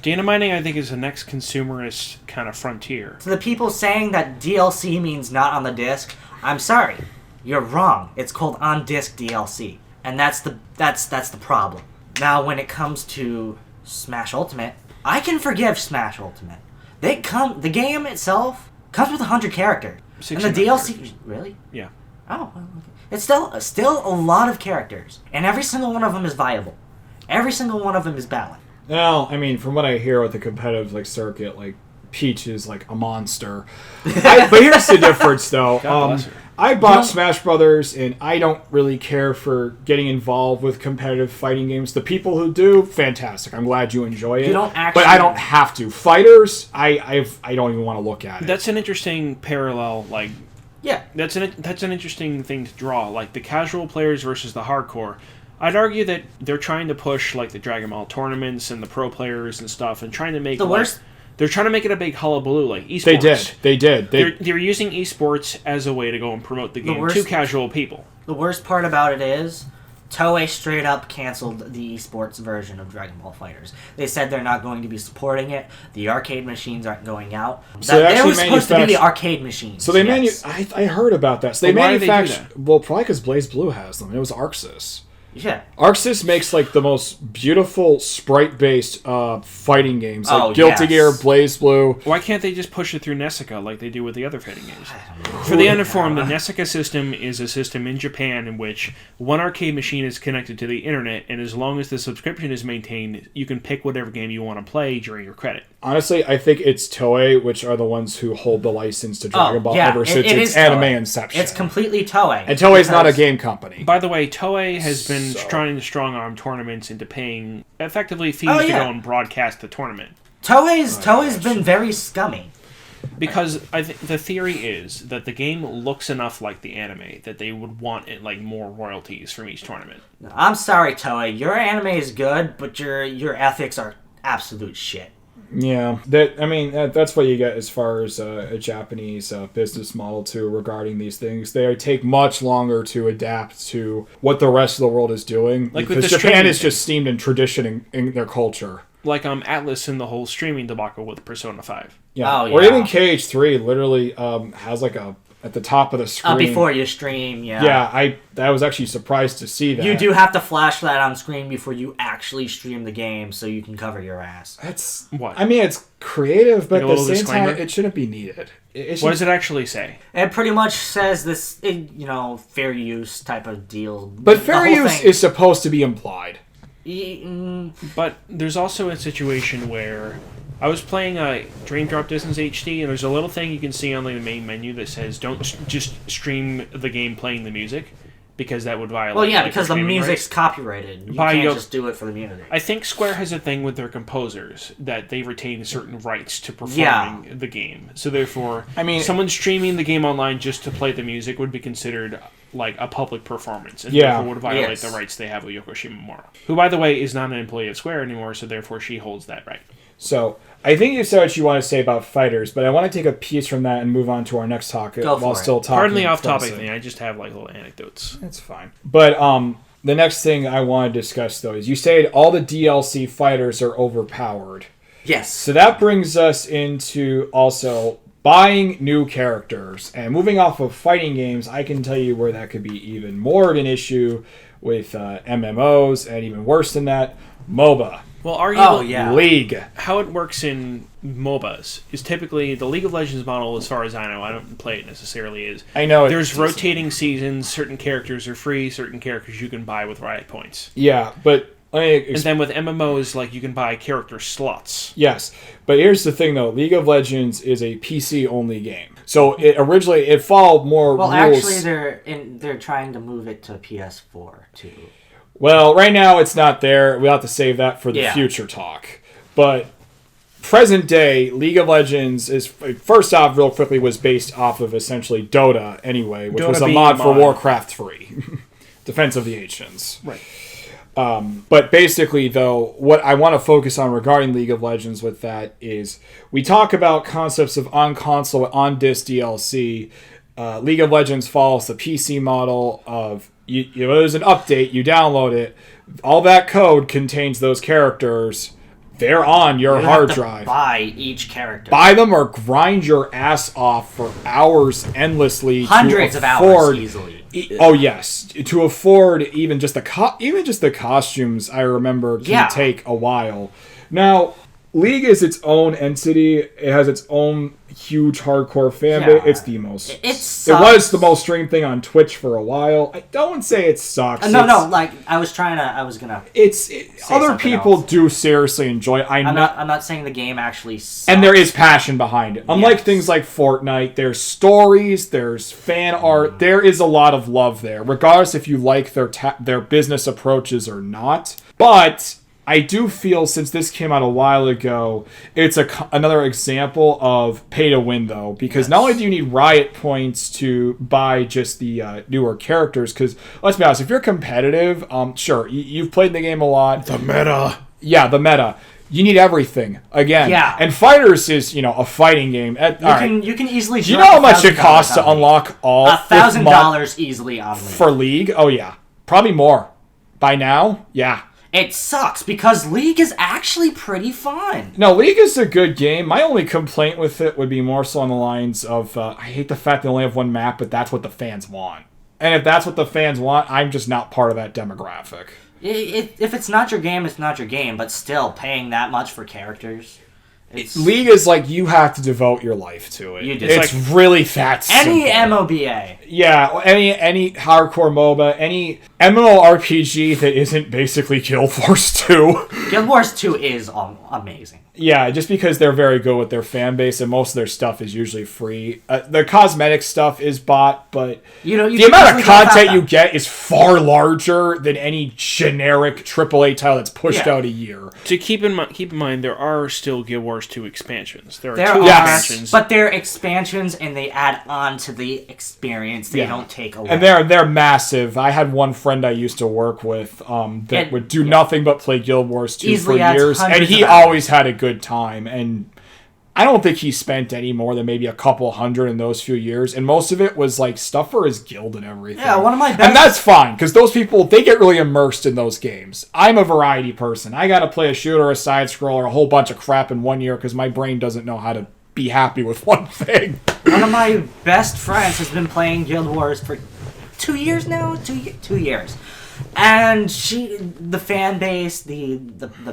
Data mining, I think, is the next consumerist kind of frontier. To the people saying that DLC means not on the disc, I'm sorry. You're wrong. It's called on-disc DLC. And that's the problem. Now, when it comes to Smash Ultimate, I can forgive Smash Ultimate. The game itself comes with 100 characters. And the DLC... Characters. Really? Yeah. Oh, well, okay. It's still a lot of characters. And every single one of them is viable. Every single one of them is balanced. Well, I mean, from what I hear with the competitive circuit, Peach is a monster. But here's the difference, though. God bless her. I bought Smash Brothers, and I don't really care for getting involved with competitive fighting games. The people who do, fantastic. I'm glad you enjoy it. But I don't have to. Fighters, I don't even want to look at it. That's an interesting parallel. Yeah, that's an interesting thing to draw. The casual players versus the hardcore. I'd argue that they're trying to push the Dragon Ball tournaments and the pro players and stuff, and trying to make They're trying to make it a big hullabaloo, esports. They did. They're using esports as a way to go and promote the game to casual people. The worst part about it is, Toei straight up canceled the esports version of Dragon Ball FighterZ. They said they're not going to be supporting it. The arcade machines aren't going out. So they were supposed to be the arcade machines. So they I heard about that. So they manufacture. Well, probably because BlazBlue has them. It was Arxis. Yeah. Arxis makes the most beautiful sprite-based fighting games, Guilty Gear, BlazBlue. Why can't they just push it through Nessica like they do with the other fighting games? For the uninformed, the Nessica system is a system in Japan in which one arcade machine is connected to the internet, and as long as the subscription is maintained, you can pick whatever game you want to play during your credit. Honestly, I think it's Toei, which are the ones who hold the license to Dragon Ball ever since its anime inception. It's completely Toei. And Toei's not a game company. By the way, Toei has been trying to strong-arm tournaments into paying effectively fees to go and broadcast the tournament. Toei's been very scummy. Because I think the theory is that the game looks enough like the anime that they would want it more royalties from each tournament. I'm sorry, Toei. Your anime is good, but your ethics are absolute shit. Yeah, that's what you get as far as a Japanese business model too regarding these things. They take much longer to adapt to what the rest of the world is doing because Japan is just steamed in tradition in their culture. Atlas and the whole streaming debacle with Persona 5. Yeah, or even KH3 literally has at the top of the screen. Before you stream, yeah. Yeah, I was actually surprised to see that. You do have to flash that on screen before you actually stream the game so you can cover your ass. That's what? I mean, it's creative, but at the same disclaimer? time, it shouldn't be needed. What does it actually say? It pretty much says this, fair use type of deal. But fair use is supposed to be implied. But there's also a situation where I was playing Dream Drop Distance HD, and there's a little thing you can see on the main menu that says don't just stream the game playing the music, because that would violate... Well, yeah, because the music's copyrighted. You can't just do it for the music. I think Square has a thing with their composers that they retain certain rights to performing the game. So therefore, someone streaming the game online just to play the music would be considered a public performance, and therefore would violate the rights they have with Yoko Shimomura, who, by the way, is not an employee of Square anymore, so therefore she holds that right. So I think you said what you want to say about fighters, but I want to take a piece from that and move on to our next topic while still talking. Pardon the off-topic thing. I just have like little anecdotes. That's fine. But the next thing I want to discuss though is you said all the DLC fighters are overpowered. Yes. So that brings us into also buying new characters. And moving off of fighting games, I can tell you where that could be even more of an issue with MMOs, and even worse than that, MOBA. Well, arguably, League. How it works in MOBAs is typically the League of Legends model, as far as I know. I don't play it necessarily. I know there's rotating seasons. Certain characters are free. Certain characters you can buy with riot points. Yeah, but and then with MMOs, like you can buy character slots. Yes, but here's the thing though: League of Legends is a PC only game. So originally it followed more rules. Well, actually, they're trying to move it to PS4 too. Well, right now it's not there. We'll have to save that for the future talk. But present day, League of Legends is, first off, real quickly, was based off of essentially Dota anyway, which was a mod for Warcraft 3. Defense of the Ancients. Right. But basically, though, what I want to focus on regarding League of Legends with that is we talk about concepts of on-console, on-disc DLC. League of Legends follows the PC model of there's an update, you download it, all that code contains those characters. They're on your hard drive. Buy each character. Buy them or grind your ass off for hours endlessly. Hundreds of hours easily. Oh yes, to afford even just the costumes. I remember can take a while. Now, League is its own entity. It has its own huge hardcore fan base. It's the most. It was the most streamed thing on Twitch for a while. I don't say it sucks. No. Like I was gonna. Other people do seriously enjoy it. I'm not saying the game actually sucks. And there is passion behind it. Unlike things like Fortnite, there's stories, there's fan art. There is a lot of love there, regardless if you like their business approaches or not. But I do feel, since this came out a while ago, it's another example of pay to win, though. Because not only do you need riot points to buy just the newer characters, because, let's be honest, if you're competitive, sure, you've played the game a lot. The meta. Yeah, the meta. You need everything. Again. Yeah. And Fighters is, a fighting game. You can easily... Do you know how much it costs to unlock all... $1,000 easily on League. For League? Oh, yeah. Probably more. By now? Yeah. It sucks because League is actually pretty fun. No, League is a good game. My only complaint with it would be more so on the lines of, I hate the fact they only have one map, but that's what the fans want. And if that's what the fans want, I'm just not part of that demographic. If it's not your game, it's not your game, but still, paying that much for characters... League is like you have to devote your life to it. You do. It's like really that simple. Any MOBA. Yeah, any hardcore MOBA, any MMORPG that isn't basically Guild Wars 2. Guild Wars 2 is amazing. Yeah, just because they're very good with their fan base, and most of their stuff is usually free. The cosmetic stuff is bought, but the amount of content you get is far larger than any generic AAA title that's pushed out a year. To keep in mind, there are still Guild Wars 2 expansions. There are two expansions, but they're expansions, and they add on to the experience. They don't take away. And they're massive. I had one friend I used to work with that would do nothing but play Guild Wars 2 Easily for years, and he always had a good time. And I don't think he spent any more than maybe a couple hundred in those few years, and most of it was like stuff for his guild and everything. Yeah, one of my best... And that's fine, because those people, they get really immersed in those games. I'm a variety person. I gotta play a shooter, a side scroller, a whole bunch of crap in 1 year because my brain doesn't know how to be happy with one thing. One of my best friends has been playing Guild Wars for 2 years now? 2 years. And the fan base, the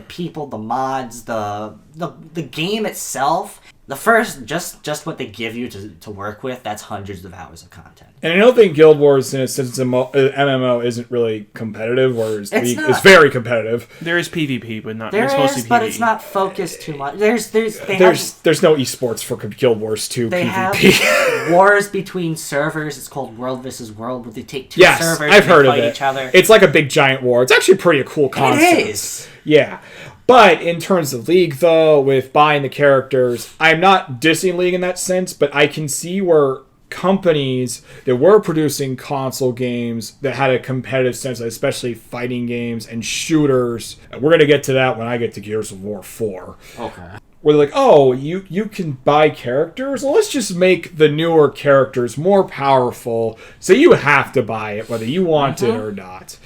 people, the mods, the game itself, the first, just what they give you to work with, that's hundreds of hours of content. And I don't think Guild Wars, since it's an MMO, isn't really competitive, whereas League is very competitive. There is PvP, but not. There it's mostly is, but PvE. it's not focused too much. There's no esports for Guild Wars 2 they PvP. Have wars between servers. It's called World versus World, where they take two servers I've heard and fight of it. each other. It's like a big giant war. It's actually pretty a cool concept. It is. Yeah. But in terms of League, though, with buying the characters, I'm not dissing League in that sense, but I can see where companies that were producing console games that had a competitive sense, especially fighting games and shooters. And we're going to get to that when I get to Gears of War 4. Okay. Where they're like, oh, you can buy characters? Well, let's just make the newer characters more powerful, so you have to buy it, whether you want it or not.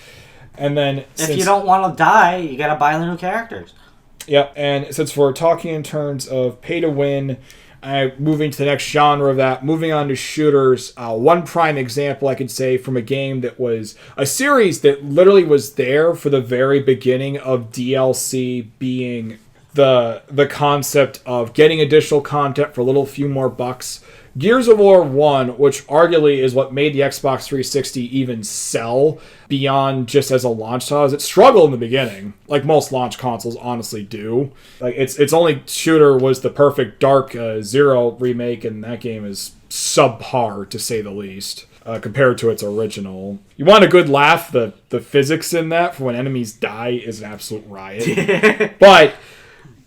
And then if you don't want to die, you got to buy the new characters. Yep, and since we're talking in terms of pay to win, moving to the next genre of that, moving on to shooters, one prime example I could say from a game that was a series that literally was there for the very beginning of DLC being the concept of getting additional content for a little few more bucks. Gears of War 1, which arguably is what made the Xbox 360 even sell beyond just as a launch title, it struggled in the beginning, like most launch consoles honestly do. Like its only shooter was the perfect Dark Zero remake, and that game is subpar to say the least. Compared to its original. You want a good laugh? The physics in that for when enemies die is an absolute riot. But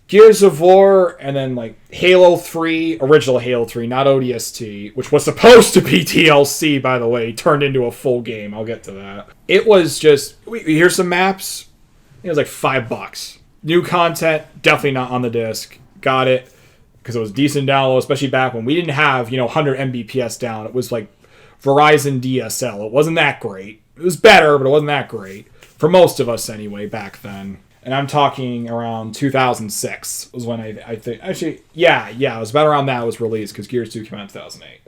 Gears of War, and then like Halo 3, original Halo 3, not ODST, which was supposed to be DLC, by the way, turned into a full game. I'll get to that. It was just, here's some maps. It was like $5. New content, definitely not on the disc. Got it, because it was decent download, especially back when we didn't have, 100 Mbps down. It was like Verizon DSL. It wasn't that great. It was better, but it wasn't that great. For most of us anyway, back then. And I'm talking around 2006 was when I think... Actually, yeah, it was about around that it was released, because Gears 2 came out in 2008.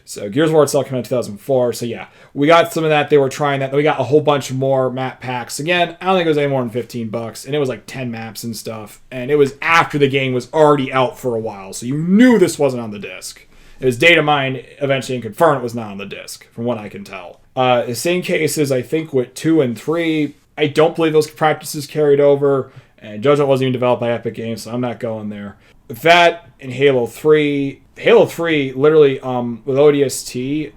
So Gears of War itself came out in 2004. So yeah, we got some of that. They were trying that. Then we got a whole bunch more map packs. Again, I don't think it was any more than $15. And it was like 10 maps and stuff. And it was after the game was already out for a while. So you knew this wasn't on the disc. It was data mined eventually and confirmed it was not on the disc, from what I can tell. The same cases, I think, with 2 and 3... I don't believe those practices carried over, and Judgment wasn't even developed by Epic Games, so I'm not going there. That and Halo 3, literally, with ODST,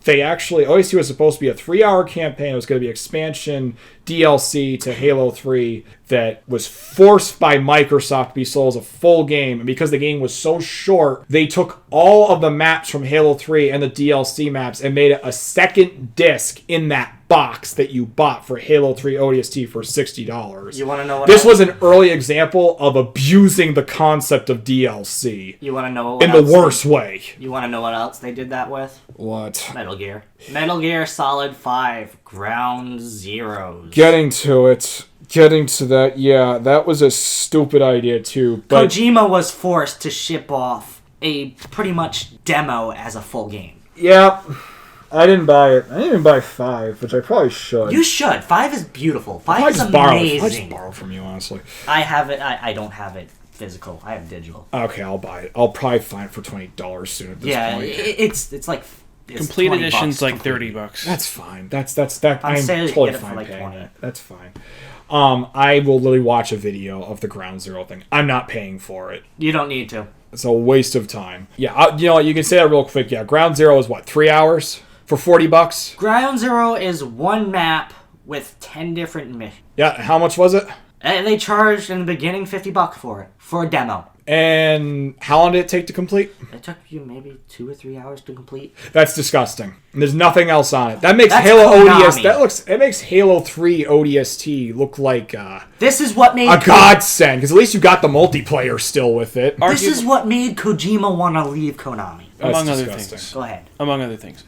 ODST was supposed to be a 3-hour campaign. It was going to be expansion DLC to Halo 3 that was forced by Microsoft to be sold as a full game. And because the game was so short, they took all of the maps from Halo 3 and the DLC maps and made it a second disc in that box that you bought for Halo 3 ODST for $60. You want to know what this was an early example of abusing the concept of DLC. You want to know what in the worst way. You want to know what else they did that with? What? Metal Gear Solid 5 Ground Zeroes. Getting to that, yeah, that was a stupid idea too. But Kojima was forced to ship off a pretty much demo as a full game. Yeah. I didn't buy it. I didn't even buy 5, which I probably should. You should. 5 is beautiful. 5 is amazing. I just borrow from you, honestly. I have it. I don't have it physical. I have digital. Okay, I'll buy it. I'll probably find it for $20 soon at this point. It's like... Complete edition's like $30. That's fine. That's I'm totally fine like paying 20. it. That's fine. I will literally watch a video of the Ground Zero thing. I'm not paying for it. You don't need to. It's a waste of time. Yeah, you can say that real quick. Yeah, Ground Zero is what, 3 hours for $40? Ground Zero is one map with 10 different missions. Yeah, how much was it? And they charged in the beginning $50 for it for a demo. And how long did it take to complete? It took you maybe 2 or 3 hours to complete. That's disgusting. And there's nothing else on it. That makes That's Halo Konami. ODST. It makes Halo 3 ODST look like this is what made a godsend, because at least you got the multiplayer still with it. This is what made Kojima want to leave Konami. Among other things. Go ahead. Among other things.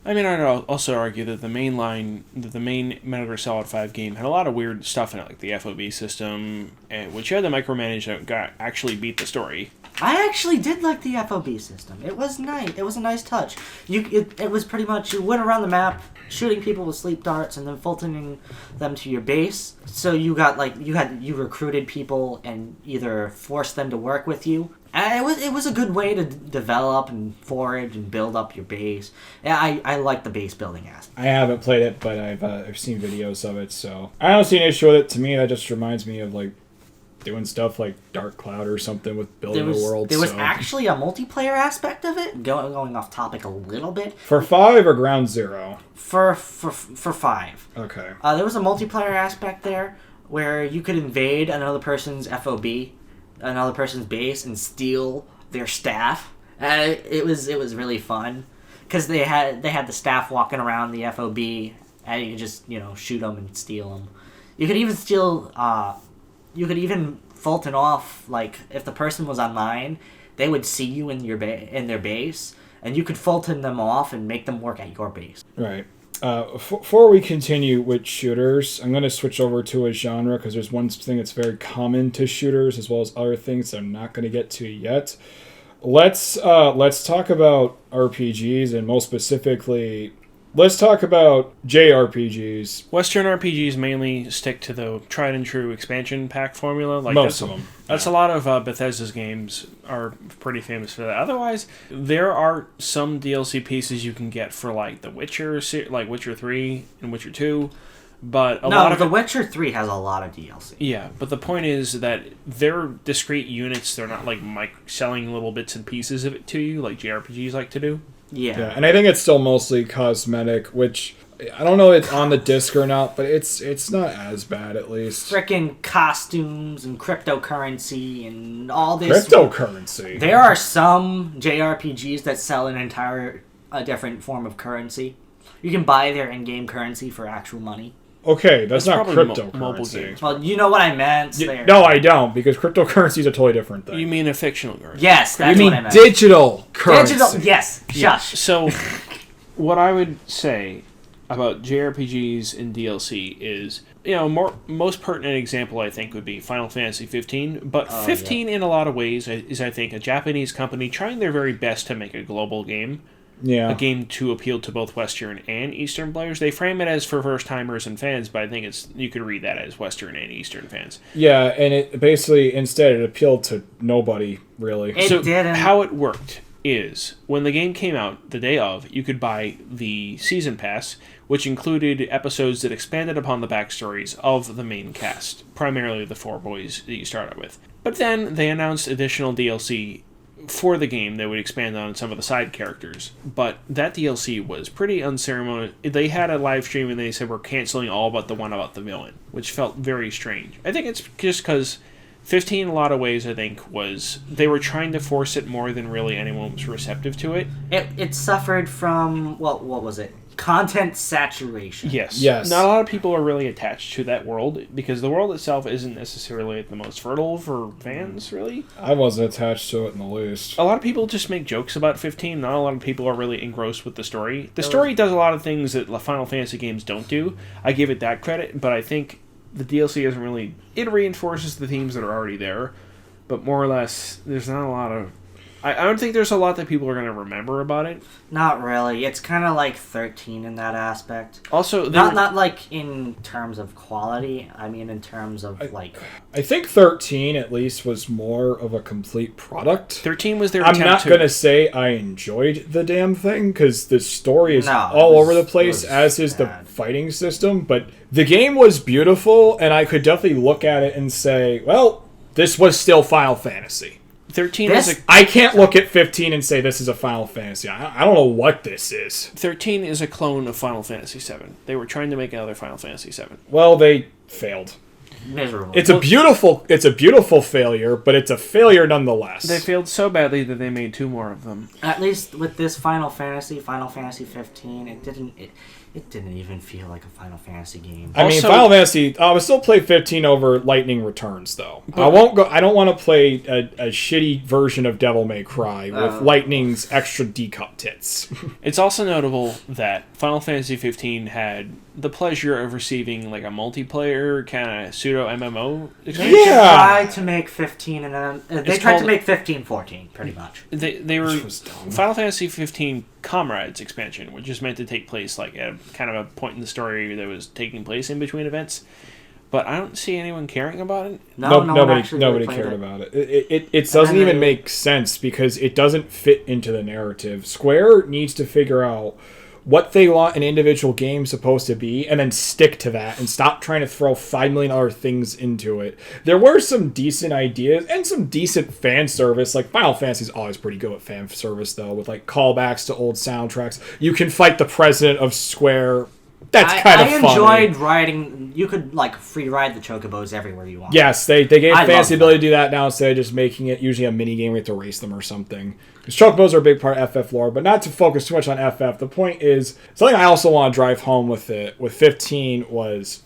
I mean, I'd also argue that the main Metal Gear Solid 5 game had a lot of weird stuff in it, like the FOB system, which you had to micromanage that actually beat the story. I actually did like the FOB system. It was nice. It was a nice touch. It was pretty much, you went around the map shooting people with sleep darts and then filtering them to your base. So you recruited people and either forced them to work with you. And it was a good way to develop and forage and build up your base. I like the base building aspect. I haven't played it, but I've seen videos of it, so I don't see an issue with it. To me, that just reminds me of like doing stuff like Dark Cloud or something with building a world. There was actually a multiplayer aspect of it. Going off topic a little bit. For 5 or Ground Zero? For 5. Okay. There was a multiplayer aspect there where you could invade another person's FOB, another person's base, and steal their staff. It was really fun. because they had the staff walking around the FOB, and you could just shoot them and steal them. You could even steal. You could even Fulton off, like if the person was online, they would see you in in their base, and you could Fulton them off and make them work at your base. Right. Before we continue with shooters, I'm going to switch over to a genre because there's one thing that's very common to shooters as well as other things that I'm not going to get to yet. Let's talk about RPGs, and most specifically, let's talk about JRPGs. Western RPGs mainly stick to the tried and true expansion pack formula. Like Most of them. That's a lot of Bethesda's games are pretty famous for that. Otherwise, there are some DLC pieces you can get for like The Witcher, like Witcher 3 and Witcher 2. But a lot of The Witcher 3 has a lot of DLC. Yeah, but the point is that they're discrete units. They're not like selling little bits and pieces of it to you like JRPGs like to do. Yeah, and I think it's still mostly cosmetic, which I don't know if it's on the disc or not, but it's not as bad at least. Frickin' costumes and cryptocurrency and all this. Cryptocurrency. There are some JRPGs that sell a different form of currency. You can buy their in-game currency for actual money. Okay, that's not probably cryptocurrency. mobile games. Well, you know what I meant. No, I don't, because cryptocurrency is a totally different thing. You mean a fictional currency? Yes, that's you what mean I meant. digital currency. Digital, yes. Shush. So, what I would say about JRPGs and DLC is, most pertinent example I think would be Final Fantasy 15. But 15 in a lot of ways is I think a Japanese company trying their very best to make a global game. Yeah. A game to appeal to both Western and Eastern players. They frame it as for first-timers and fans, but I think you could read that as Western and Eastern fans. Yeah, and it basically, instead, it appealed to nobody, really. It didn't. How it worked is, when the game came out, the day of, you could buy the Season Pass, which included episodes that expanded upon the backstories of the main cast, primarily the 4 boys that you start out with. But then, they announced additional DLC for the game that would expand on some of the side characters, but that DLC was pretty unceremonious. They had a live stream and they said we're canceling all but the one about the villain, which felt very strange. I think it's just because 15 in a lot of ways I think was they were trying to force it more than really anyone was receptive to it. It suffered from what was it? Content saturation. Yes. Not a lot of people are really attached to that world because the world itself isn't necessarily the most fertile for fans, really. I wasn't attached to it in the least. A lot of people just make jokes about 15. Not a lot of people are really engrossed with the story. The story does a lot of things that Final Fantasy games don't do. I give it that credit, but I think the DLC isn't really... It reinforces the themes that are already there, but more or less, there's not a lot of... I don't think there's a lot that people are going to remember about it. Not really. It's kind of like 13 in that aspect. Also, not like in terms of quality. I mean, in terms of I think 13 at least was more of a complete product. 13 was their. I'm not going to say I enjoyed the damn thing because the story is all over the place, as is the fighting system. But the game was beautiful, and I could definitely look at it and say, well, this was still Final Fantasy. 13 I can't look at 15 and say this is a Final Fantasy. I don't know what this is. 13 is a clone of Final Fantasy 7. They were trying to make another Final Fantasy 7. Well, they failed. Miserable. It's a beautiful failure, but it's a failure nonetheless. They failed so badly that they made 2 more of them. At least with this Final Fantasy 15, it didn't even feel like a Final Fantasy game. I mean, Final Fantasy. I would still play 15 over Lightning Returns, though. I won't go. I don't want to play a shitty version of Devil May Cry with Lightning's extra D-cup tits. It's also notable that Final Fantasy 15 had the pleasure of receiving like a multiplayer kind of pseudo MMO experience. They tried to make 15 and then they tried to make 15 14 pretty much. They were Final Fantasy 15 Comrades expansion, which is meant to take place like at kind of a point in the story that was taking place in between events. But I don't see anyone caring about it. Nobody cared about it. It doesn't even make sense because it doesn't fit into the narrative. Square needs to figure out what they want an individual game supposed to be and then stick to that and stop trying to throw $5 million other things into it. There were some decent ideas and some decent fan service. Like Final Fantasy's always pretty good with fan service though, with like callbacks to old soundtracks. You can fight the president of Square That's kind of funny. I enjoyed riding. You could like free ride the chocobos everywhere you want. Yes, they gave fans the ability to do that now instead of just making it usually a mini game where you have to race them or something. Because chocobos are a big part of FF lore, but not to focus too much on FF. The point is, something I also want to drive home with 15 was,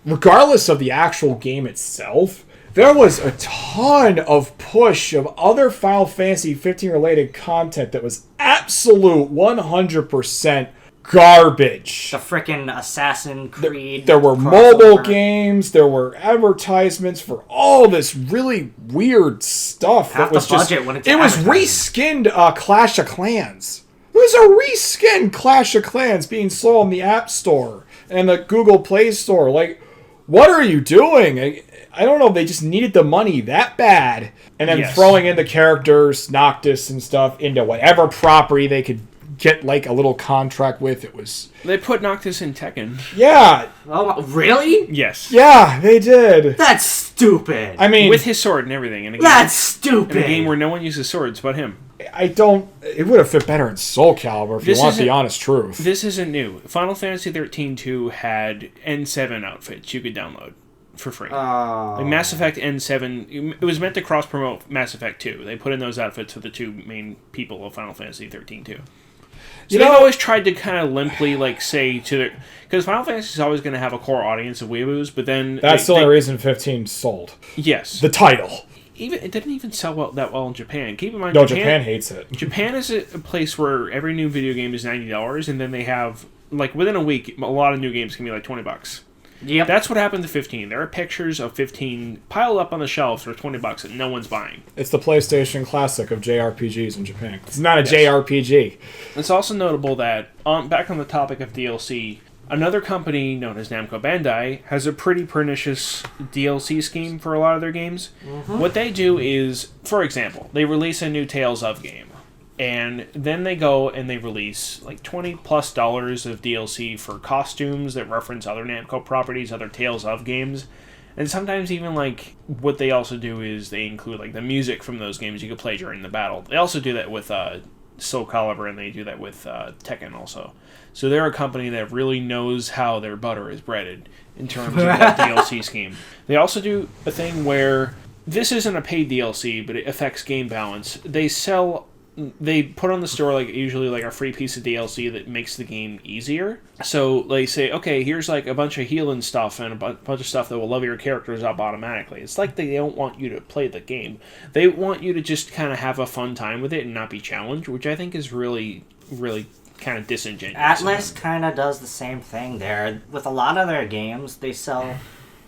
regardless of the actual game itself, there was a ton of push of other Final Fantasy 15 related content that was absolute 100% garbage. The frickin' Assassin Creed. There were mobile games. There were advertisements for all this really weird stuff. Half that was the budget when it's it was reskinned Clash of Clans. It was a reskinned Clash of Clans being sold in the App Store and the Google Play Store. Like, what are you doing? I don't know. They just needed the money that bad, and then throwing in the characters, Noctis and stuff, into whatever property they could get like a little contract with. It was They put Noctis in Tekken. Yeah. Oh, really? Yes. Yeah, they did. That's stupid. I mean, with his sword and everything. That's stupid. In a game where no one uses swords but him. It would have fit better in Soul Calibur if you want the honest truth. This isn't new. Final Fantasy 13-2 had N7 outfits you could download for free. Like Mass Effect N7, it was meant to cross-promote Mass Effect 2. They put in those outfits for the two main people of Final Fantasy 13-2. So they've always tried to kind of limply, like, say to their... Because Final Fantasy is always going to have a core audience of weeaboos, but then... That's the only reason 15 sold. Yes. The title. It didn't even sell that well in Japan. Keep in mind, no, Japan hates it. Japan is a place where every new video game is $90, and then they have, like, within a week, a lot of new games can be like $20. Yep. That's what happened to 15. There are pictures of 15 piled up on the shelves for $20 that no one's buying. It's the PlayStation Classic of JRPGs in Japan. It's not a JRPG. It's also notable that, back on the topic of DLC, another company known as Namco Bandai has a pretty pernicious DLC scheme for a lot of their games. Mm-hmm. What they do is, for example, they release a new Tales of game. And then they go and they release like $20+ of DLC for costumes that reference other Namco properties, other Tales of games. And sometimes even like what they also do is they include like the music from those games you could play during the battle. They also do that with Soul Calibur, and they do that with Tekken also. So they're a company that really knows how their butter is breaded in terms of that DLC scheme. They also do a thing where this isn't a paid DLC, but it affects game balance. They put on the store like usually like a free piece of DLC that makes the game easier. So they say, okay, here's like a bunch of healing stuff and a bunch of stuff that will level your characters up automatically. It's like they don't want you to play the game. They want you to just kind of have a fun time with it and not be challenged, which I think is really, really kind of disingenuous. Atlas kind of does the same thing there. With a lot of their games, they sell,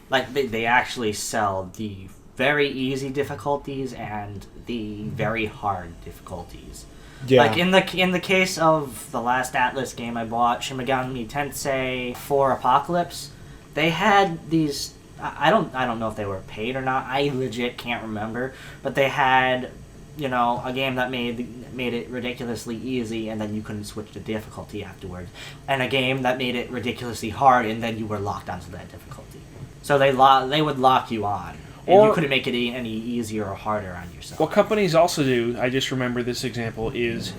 like they actually sell the very easy difficulties and the very hard difficulties. Yeah. Like in the case of the last Atlas game I bought, Shin Megami Tensei 4 Apocalypse, they had these. I don't know if they were paid or not. I legit can't remember. But they had, a game that made it ridiculously easy, and then you couldn't switch to difficulty afterwards, and a game that made it ridiculously hard, and then you were locked onto that difficulty. So they would lock you on. And you couldn't make it any easier or harder on yourself. What companies also do, I just remember this example, is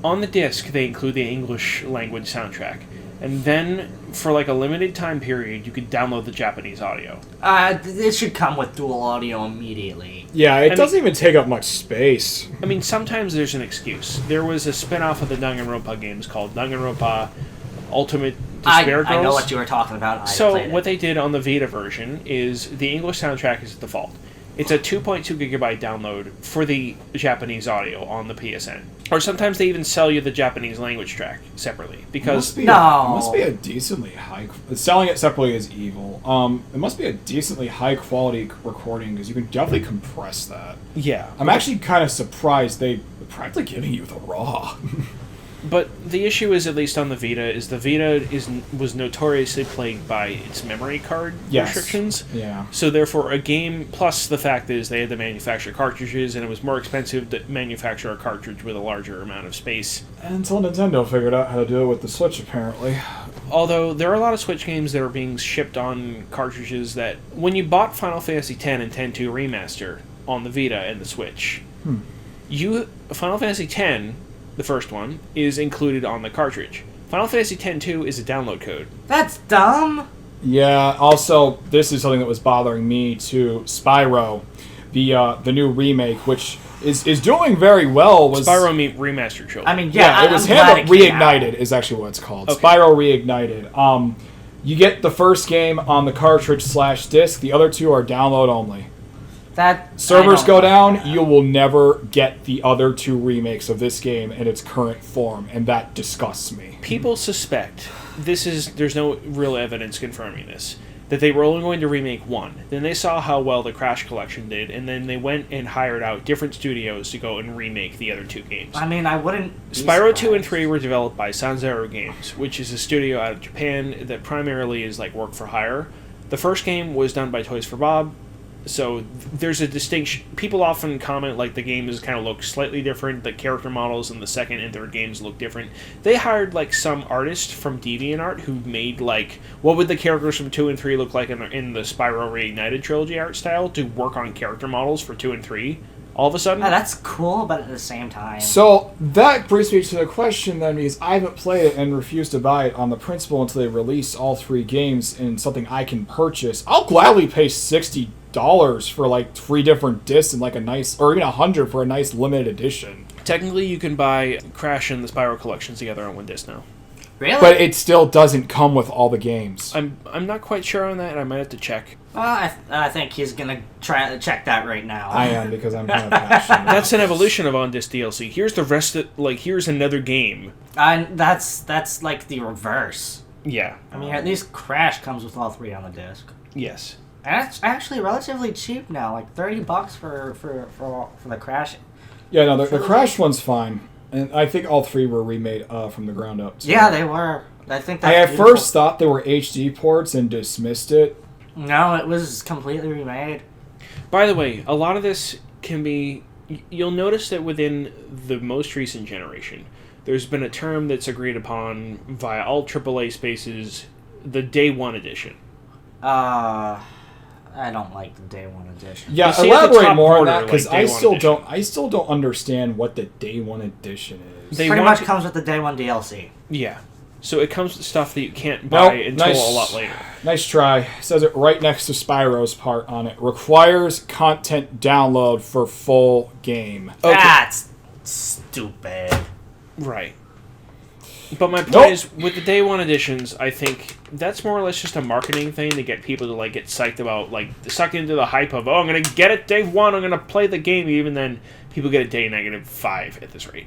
on the disc they include the English language soundtrack. And then, for like a limited time period, you could download the Japanese audio. It should come with dual audio immediately. Yeah, it doesn't even take up much space. I mean, sometimes there's an excuse. There was a spin-off of the Danganronpa games called Danganronpa Ultimate Despair Girls. I know what you were talking about. So what they did on the Vita version is the English soundtrack is default. It's a 2.2 gigabyte download for the Japanese audio on the PSN. Or sometimes they even sell you the Japanese language track separately because it must be a decently high. Selling it separately is evil. It must be a decently high quality recording because you can definitely compress that. Yeah, I'm actually kind of surprised they're practically giving you the raw. But the issue is, at least on the Vita, is the Vita was notoriously plagued by its memory card restrictions. Yeah. So therefore, a game, plus the fact is they had to manufacture cartridges, and it was more expensive to manufacture a cartridge with a larger amount of space. Until Nintendo figured out how to do it with the Switch, apparently. Although, there are a lot of Switch games that are being shipped on cartridges that... When you bought Final Fantasy X and X-2 Remaster on the Vita and the Switch, Final Fantasy X... the first one, is included on the cartridge. Final Fantasy X-2 is a download code. That's dumb. Yeah, also, this is something that was bothering me too. Spyro, the new remake, which is doing very well. Was Spyro Remastered Trilogy. I mean, yeah, it was I'm glad it came out. Reignited is actually what it's called. Okay. Spyro Reignited. You get the first game on the cartridge/disc. The other two are download only. Servers go down, you will never get the other two remakes of this game in its current form, and that disgusts me. People suspect, there's no real evidence confirming this, that they were only going to remake one. Then they saw how well the Crash Collection did, and then they went and hired out different studios to go and remake the other two games. I mean, I wouldn't... Spyro 2 and 3 were developed by Sanzero Games, which is a studio out of Japan that primarily is like work for hire. The first game was done by Toys for Bob, so there's a distinction. People often comment like the games kind of look slightly different. The character models in the second and third games look different. They hired like some artist from DeviantArt who made like what would the characters from 2 and 3 look like in the Spyro Reignited trilogy art style to work on character models for 2 and 3. All of a sudden, that's cool, but at the same time. So that brings me to the question then, because I haven't played it and refused to buy it on the principle until they release all three games in something I can purchase. I'll gladly pay $60 for like 3 different discs and like a nice, or even $100 for a nice limited edition. technically you can buy Crash and the Spyro collections together on one disc now. Really? But it still doesn't come with all the games. I'm not quite sure on that. I might have to check. I think he's gonna try to check that right now. I am, because I'm kind of passionate. That's an evolution of on disc DLC. Here's the rest of here's another game. That's like the reverse. Yeah. I mean, at least Crash comes with all 3 on the disc. Yes. And it's actually relatively cheap now, like $30 for the Crash. Yeah, no, the Crash one's fine. And I think all 3 were remade from the ground up. So. Yeah, they were. I think I at first thought they were HD ports and dismissed it. No, it was completely remade. By the way, a lot of this can be... You'll notice that within the most recent generation, there's been a term that's agreed upon via all AAA spaces, the Day 1 edition. I don't like the Day 1 edition. Yeah, see at the elaborate top more on border, that, because like, Day 1 I still don't understand what the Day 1 edition is. They Pretty want much comes with the Day 1 DLC. Yeah. So it comes with stuff that you can't buy until a lot later. Nice try. It says it right next to Spyro's part on it. Requires content download for full game. Okay. That's stupid. Right. But my point is, with the Day 1 editions, I think that's more or less just a marketing thing to get people to get psyched about, sucked into the hype of, I'm going to get it Day 1, I'm going to play the game, even then people get it Day -5 at this rate.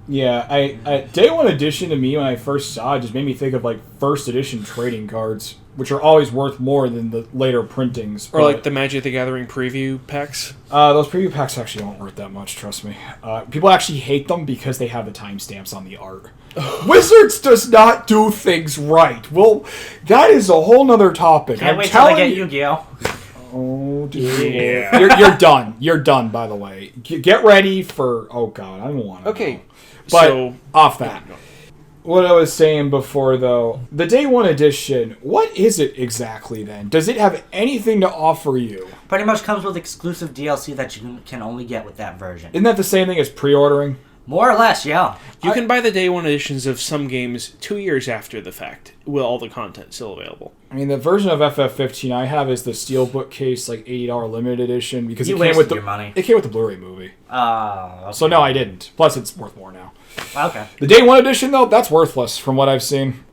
Yeah, I Day 1 edition to me, when I first saw it, just made me think of first edition trading cards, which are always worth more than the later printings. Or the Magic the Gathering preview packs. Those preview packs actually aren't worth that much, trust me. People actually hate them because they have the timestamps on the art. Wizards does not do things right. Well, that is a whole nother topic. Can't wait till I get Yu-Gi-Oh! Oh, dude. Yeah. You're done. You're done, by the way. Get ready for... Oh, God, I don't want to know. But so, off that. What I was saying before, though, the Day 1 edition, what is it exactly then? Does it have anything to offer you? Pretty much comes with exclusive DLC that you can only get with that version. Isn't that the same thing as pre-ordering? More or less, yeah. You can buy the Day 1 editions of some games 2 years after the fact, with all the content still available. I mean, the version of FF15 I have is the Steelbook case, $80 limited edition, because you it came with your money. It came with the Blu-ray movie. Okay. So no, I didn't. Plus, it's worth more now. Okay. The Day 1 edition, though, that's worthless from what I've seen.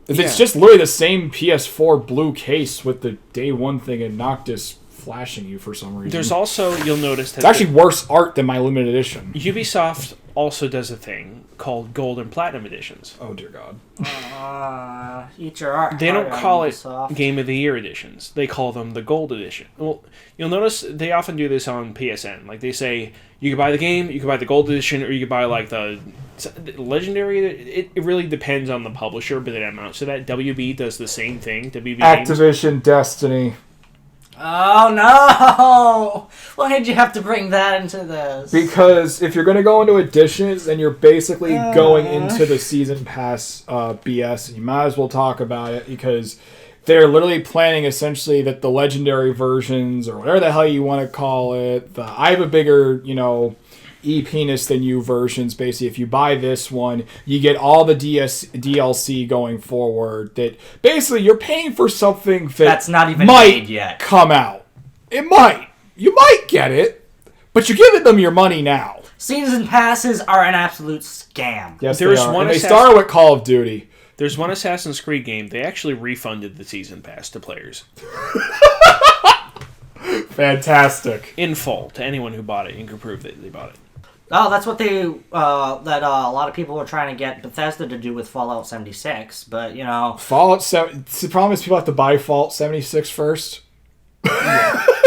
It's just literally the same PS4 blue case with the Day 1 thing and Noctis flashing you for some reason. There's also, you'll notice that... It's actually worse art than my limited edition. Ubisoft also does a thing called Gold and Platinum editions. Oh, dear God. Eat your art. They don't call it Ubisoft. Game of the Year editions. They call them the Gold edition. Well, you'll notice they often do this on PSN. They say, you can buy the game, you can buy the Gold edition, or you can buy, the Legendary. It really depends on the publisher, but it amounts to that. WB does the same thing. WB Activision Destiny. Oh, no! Why did you have to bring that into this? Because if you're going to go into editions, then you're basically going into the Season Pass BS, and you might as well talk about it, because they're literally planning essentially that the Legendary versions, or whatever the hell you want to call it, I have a bigger, E-Penis Than You versions. Basically, if you buy this one, you get all the DLC going forward. That basically you're paying for something that's not even might made yet. Come out. It might. You might get it, but you're giving them your money now. Season passes are an absolute scam. Yes, they are. And they started with Call of Duty. There's one Assassin's Creed game. They actually refunded the season pass to players. Fantastic. In full to anyone who bought it and could prove that they bought it. Oh, that's what a lot of people were trying to get Bethesda to do with Fallout 76, but, you know... Fallout 7... The problem is people have to buy Fallout 76 first.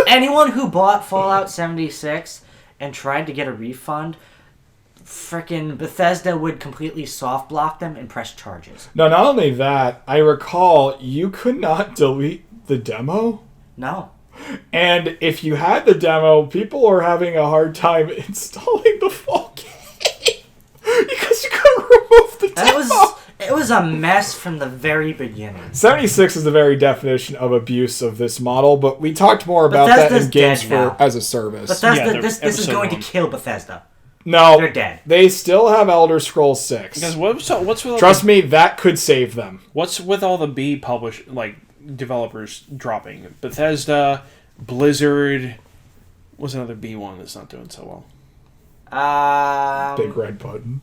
Anyone who bought Fallout 76 and tried to get a refund, frickin' Bethesda would completely soft block them and press charges. No, not only that, I recall you could not delete the demo. No. And if you had the demo, people were having a hard time installing the full game because you couldn't remove the demo. It was a mess from the very beginning. 76 is the very definition of abuse of this model, but we talked more about Bethesda's that in games dead as a service. Bethesda, this is going to kill Bethesda. No, they're dead. They still have Elder Scrolls 6. Because what's with all Trust me, that could save them. What's with all the B developers dropping? Bethesda, Blizzard. What's another B one that's not doing so well? Big red button.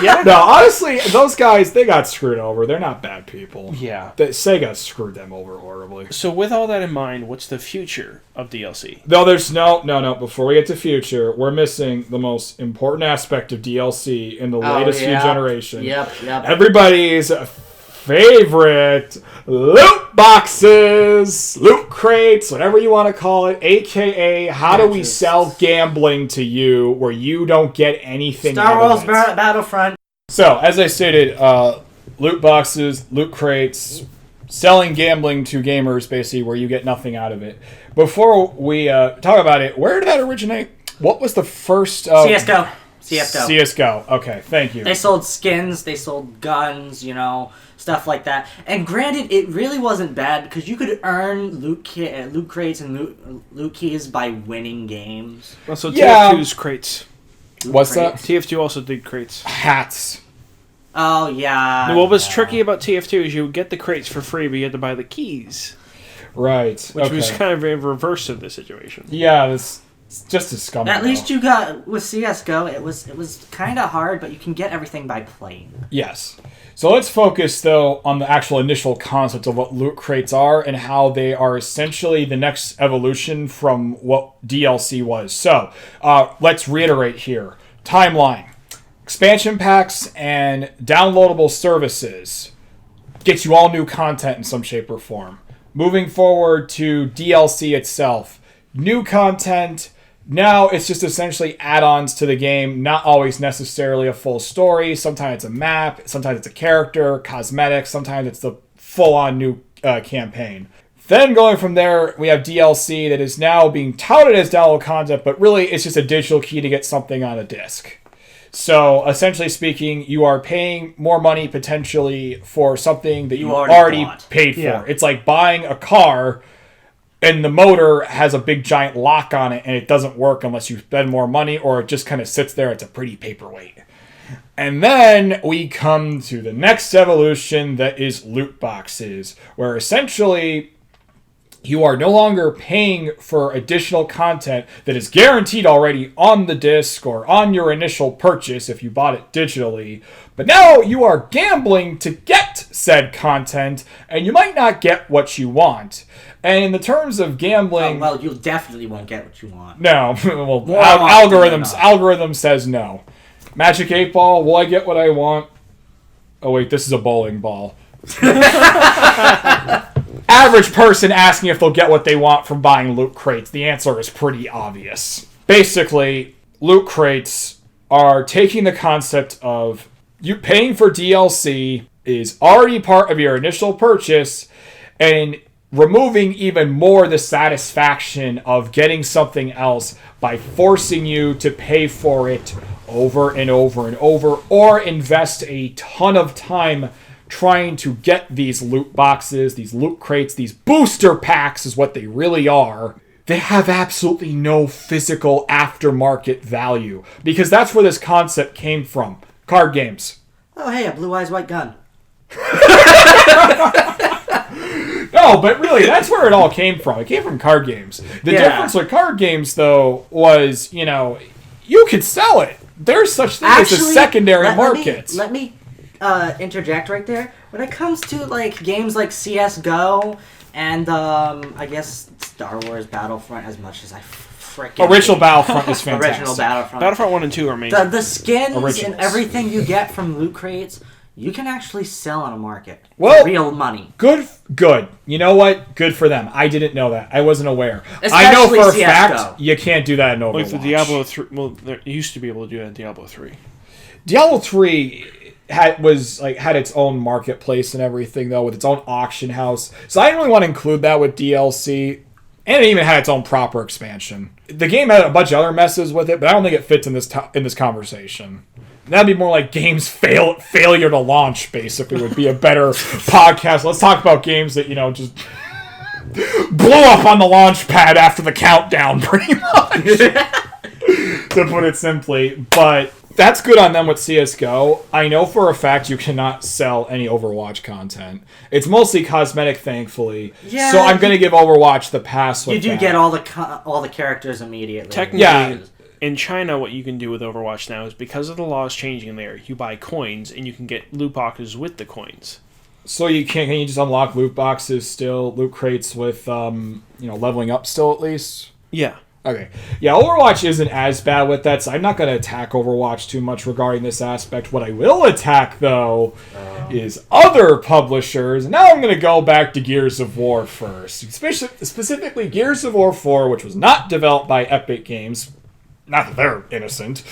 Yeah. No, honestly, those guys, they got screwed over. They're not bad people. Yeah. Sega screwed them over horribly. So with all that in mind, what's the future of DLC? No, there's no. Before we get to future, we're missing the most important aspect of DLC in the latest few generations. Yep. Everybody's favorite loot boxes, loot crates, whatever you want to call it, aka how do we sell gambling to you where you don't get anything Star out Wars of it. Battlefront. So, as I stated, loot boxes, loot crates, selling gambling to gamers, basically, where you get nothing out of it. Before we talk about it, where did that originate? What was the first... CSGO. CSGO. Okay, thank you. They sold skins, they sold guns, stuff like that. And granted, it really wasn't bad because you could earn loot crates and loot keys by winning games. Also, TF2's crates. What's that? TF2 also did crates. Hats. Oh, yeah. Now, what was tricky about TF2 is you would get the crates for free, but you had to buy the keys. Right. Which was kind of a reverse of the situation. Yeah, it's just a scumbag. At least you got, with CSGO, it was kind of hard, but you can get everything by playing. Yes. So let's focus, though, on the actual initial concept of what loot crates are and how they are essentially the next evolution from what DLC was. So, let's reiterate here. Timeline. Expansion packs and downloadable services get you all new content in some shape or form. Moving forward to DLC itself. New content. Now it's just essentially add-ons to the game, not always necessarily a full story. Sometimes it's a map, sometimes it's a character, cosmetics, sometimes it's the full-on new campaign. Then going from there, we have DLC that is now being touted as download content, but really it's just a digital key to get something on a disc. So essentially speaking, you are paying more money potentially for something that you already paid for. Yeah. It's like buying a car and the motor has a big giant lock on it and it doesn't work unless you spend more money, or it just kind of sits there. It's a pretty paperweight. And then we come to the next evolution that is loot boxes, where essentially you are no longer paying for additional content that is guaranteed already on the disc or on your initial purchase if you bought it digitally. But now you are gambling to get said content, and you might not get what you want. And in the terms of gambling... well, you definitely won't get what you want. No. Well, algorithm says no. Magic 8 Ball, will I get what I want? Oh, wait, this is a bowling ball. Average person asking if they'll get what they want from buying loot crates. The answer is pretty obvious. Basically, loot crates are taking the concept of you paying for DLC is already part of your initial purchase and removing even more the satisfaction of getting something else by forcing you to pay for it over and over and over, or invest a ton of time trying to get these loot boxes, these loot crates, these booster packs is what they really are, they have absolutely no physical aftermarket value. Because that's where this concept came from. Card games. Oh, hey, a Blue Eyes White Gun. No, but really, that's where it all came from. It came from card games. The difference with card games, though, was, you could sell it. There's such thing as a secondary market. Let me interject right there. When it comes to games like CS:GO and I guess Star Wars Battlefront, as much as I freaking Original Battlefront is fantastic. Original Battlefront 1 and 2 are amazing. The skins Originals. and everything you get from loot crates, you can actually sell on a market. Well, for real money. Good. You know what? Good for them. I didn't know that. I wasn't aware. Especially I know for a CS:GO. fact you can't do that in Overwatch. Like the Diablo 3, well, there used to be able to do that in Diablo 3. Diablo 3 had its own marketplace and everything, though, with its own auction house. So I didn't really want to include that with DLC. And it even had its own proper expansion. The game had a bunch of other messes with it, but I don't think it fits in this conversation. That'd be more like games failure to launch, basically, would be a better podcast. Let's talk about games that, just blew up on the launch pad after the countdown, pretty much. To put it simply. But that's good on them with CSGO. I know for a fact you cannot sell any Overwatch content. It's mostly cosmetic, thankfully. Yeah, so I'm going to give Overwatch the pass with You do that. get all the characters immediately. Technically, in China, what you can do with Overwatch now is because of the laws changing there, you buy coins and you can get loot boxes with the coins. So can you just unlock loot boxes still, loot crates with leveling up still at least? Yeah. Okay. Yeah, Overwatch isn't as bad with that, so I'm not going to attack Overwatch too much regarding this aspect. What I will attack, though, is other publishers. Now I'm going to go back to Gears of War first. Specifically Gears of War 4, which was not developed by Epic Games. Not that they're innocent.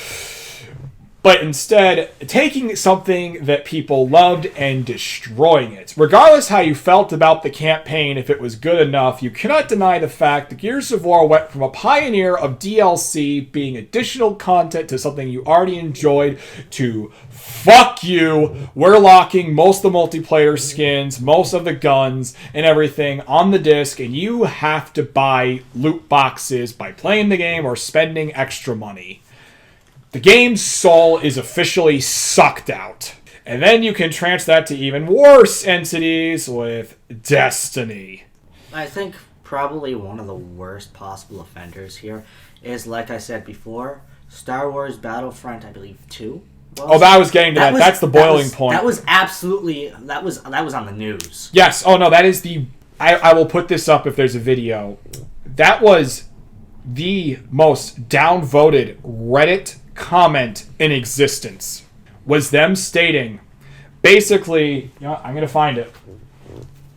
But instead, taking something that people loved and destroying it. Regardless how you felt about the campaign, if it was good enough, you cannot deny the fact that Gears of War went from a pioneer of DLC being additional content to something you already enjoyed to fuck you, we're locking most of the multiplayer skins, most of the guns, and everything on the disc, and you have to buy loot boxes by playing the game or spending extra money. The game's soul is officially sucked out. And then you can transfer that to even worse entities with Destiny. I think probably one of the worst possible offenders here is, like I said before, Star Wars Battlefront, I believe, 2. I was getting to that. That's the boiling point. That was absolutely... That was on the news. Yes. Oh, no, that is the... I will put this up if there's a video. That was the most downvoted Reddit comment in existence. Was them stating, basically... I'm going to find it.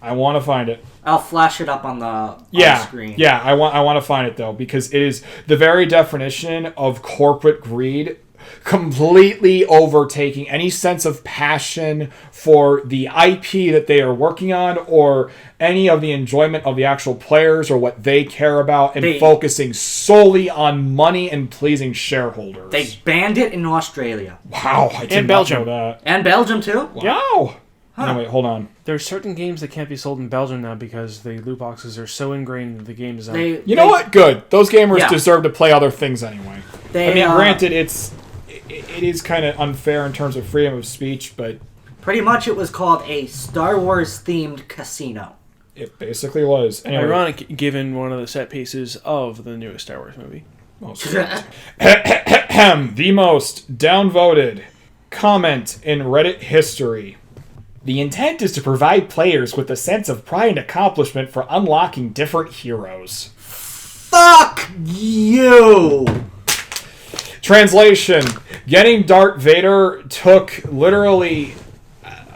I want to find it. I'll flash it up on the screen. Yeah, I want to find it, though, because it is the very definition of corporate greed, completely overtaking any sense of passion for the IP that they are working on or any of the enjoyment of the actual players or what they care about, and focusing solely on money and pleasing shareholders. They banned it in Australia. Wow, I did not know that. And Belgium, too? Wow. Huh. Anyway, hold on. There are certain games that can't be sold in Belgium now because the loot boxes are so ingrained in the game design. You know what? Good. Those gamers deserve to play other things anyway. Granted, it is kind of unfair in terms of freedom of speech, but... Pretty much it was called a Star Wars-themed casino. It basically was. Anyway. Ironic, given one of the set pieces of the newest Star Wars movie. The most downvoted comment in Reddit history. The intent is to provide players with a sense of pride and accomplishment for unlocking different heroes. Fuck you! Translation. Getting Darth Vader took literally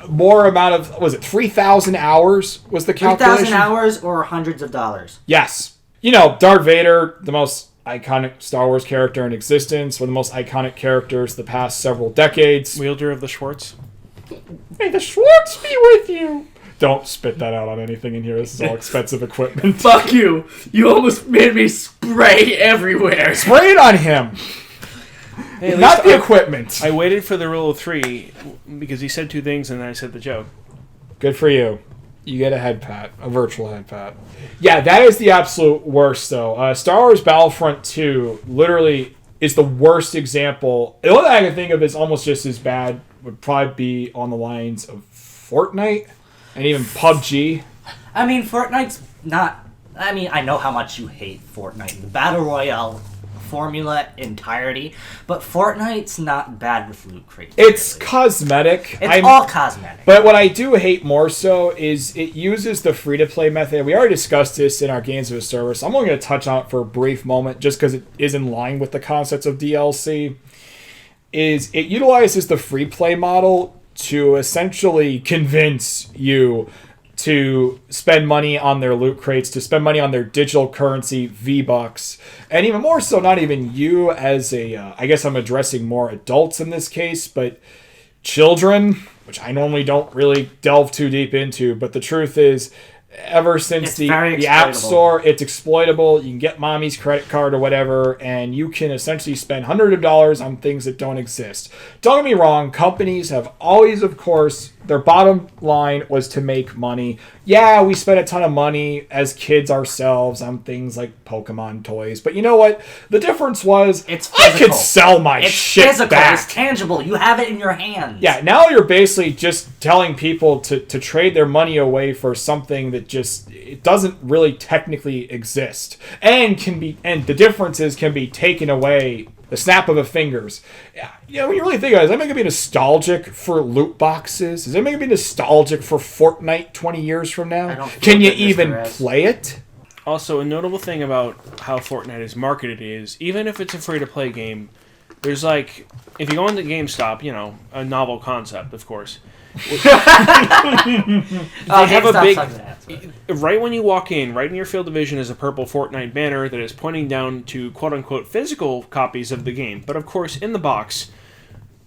more amount of... Was it 3,000 hours was the calculation? 3,000 hours or hundreds of dollars? Yes. Darth Vader, the most iconic Star Wars character in existence, one of the most iconic characters the past several decades. Wielder of the Schwartz. May the Schwartz be with you. Don't spit that out on anything in here. This is all expensive equipment. Fuck you. You almost made me spray everywhere. Spray it on him. Hey, not the equipment. I waited for the rule of 3 because he said 2 things and then I said the joke. Good for you. You get a head pat, a virtual head pat. Yeah, that is the absolute worst, though. Star Wars Battlefront 2 literally is the worst example. The only thing I can think of is almost just as bad would probably be on the lines of Fortnite and even PUBG. I mean, Fortnite's not... I mean, I know how much you hate Fortnite, the Battle Royale formula entirety, but Fortnite's not bad with loot crates. It's cosmetic. It's all cosmetic. But what I do hate more so is it uses the free-to-play method. We already discussed this in our Games of a Service. I'm only going to touch on it for a brief moment just because it is in line with the concepts of DLC. Is it utilizes the free play model to essentially convince you to spend money on their loot crates, to spend money on their digital currency, V-Bucks, and even more so, not even you as a, I guess I'm addressing more adults in this case, but children, which I normally don't really delve too deep into, but the truth is, ever since the App Store, it's exploitable. You can get mommy's credit card or whatever, and you can essentially spend hundreds of dollars on things that don't exist. Don't get me wrong, companies have always, of course, their bottom line was to make money. Yeah, we spent a ton of money as kids ourselves on things like Pokemon toys, but you know what? The difference was I could sell my shit back. It's tangible. You have it in your hands. Yeah, now you're basically just telling people to trade their money away for something that just it doesn't really technically exist, and the differences can be taken away the snap of a fingers. Yeah, when you really think about it, is that going to be nostalgic for loot boxes? Is it going to be nostalgic for Fortnite 20 years from now? Can you even play it? Also, a notable thing about how Fortnite is marketed is, even if it's a free-to-play game, there's like, if you go into GameStop, you know, a novel concept, of course. They have a big, right when you walk in, right in your field of vision is a purple Fortnite banner that is pointing down to quote-unquote physical copies of the game. But of course, in the box,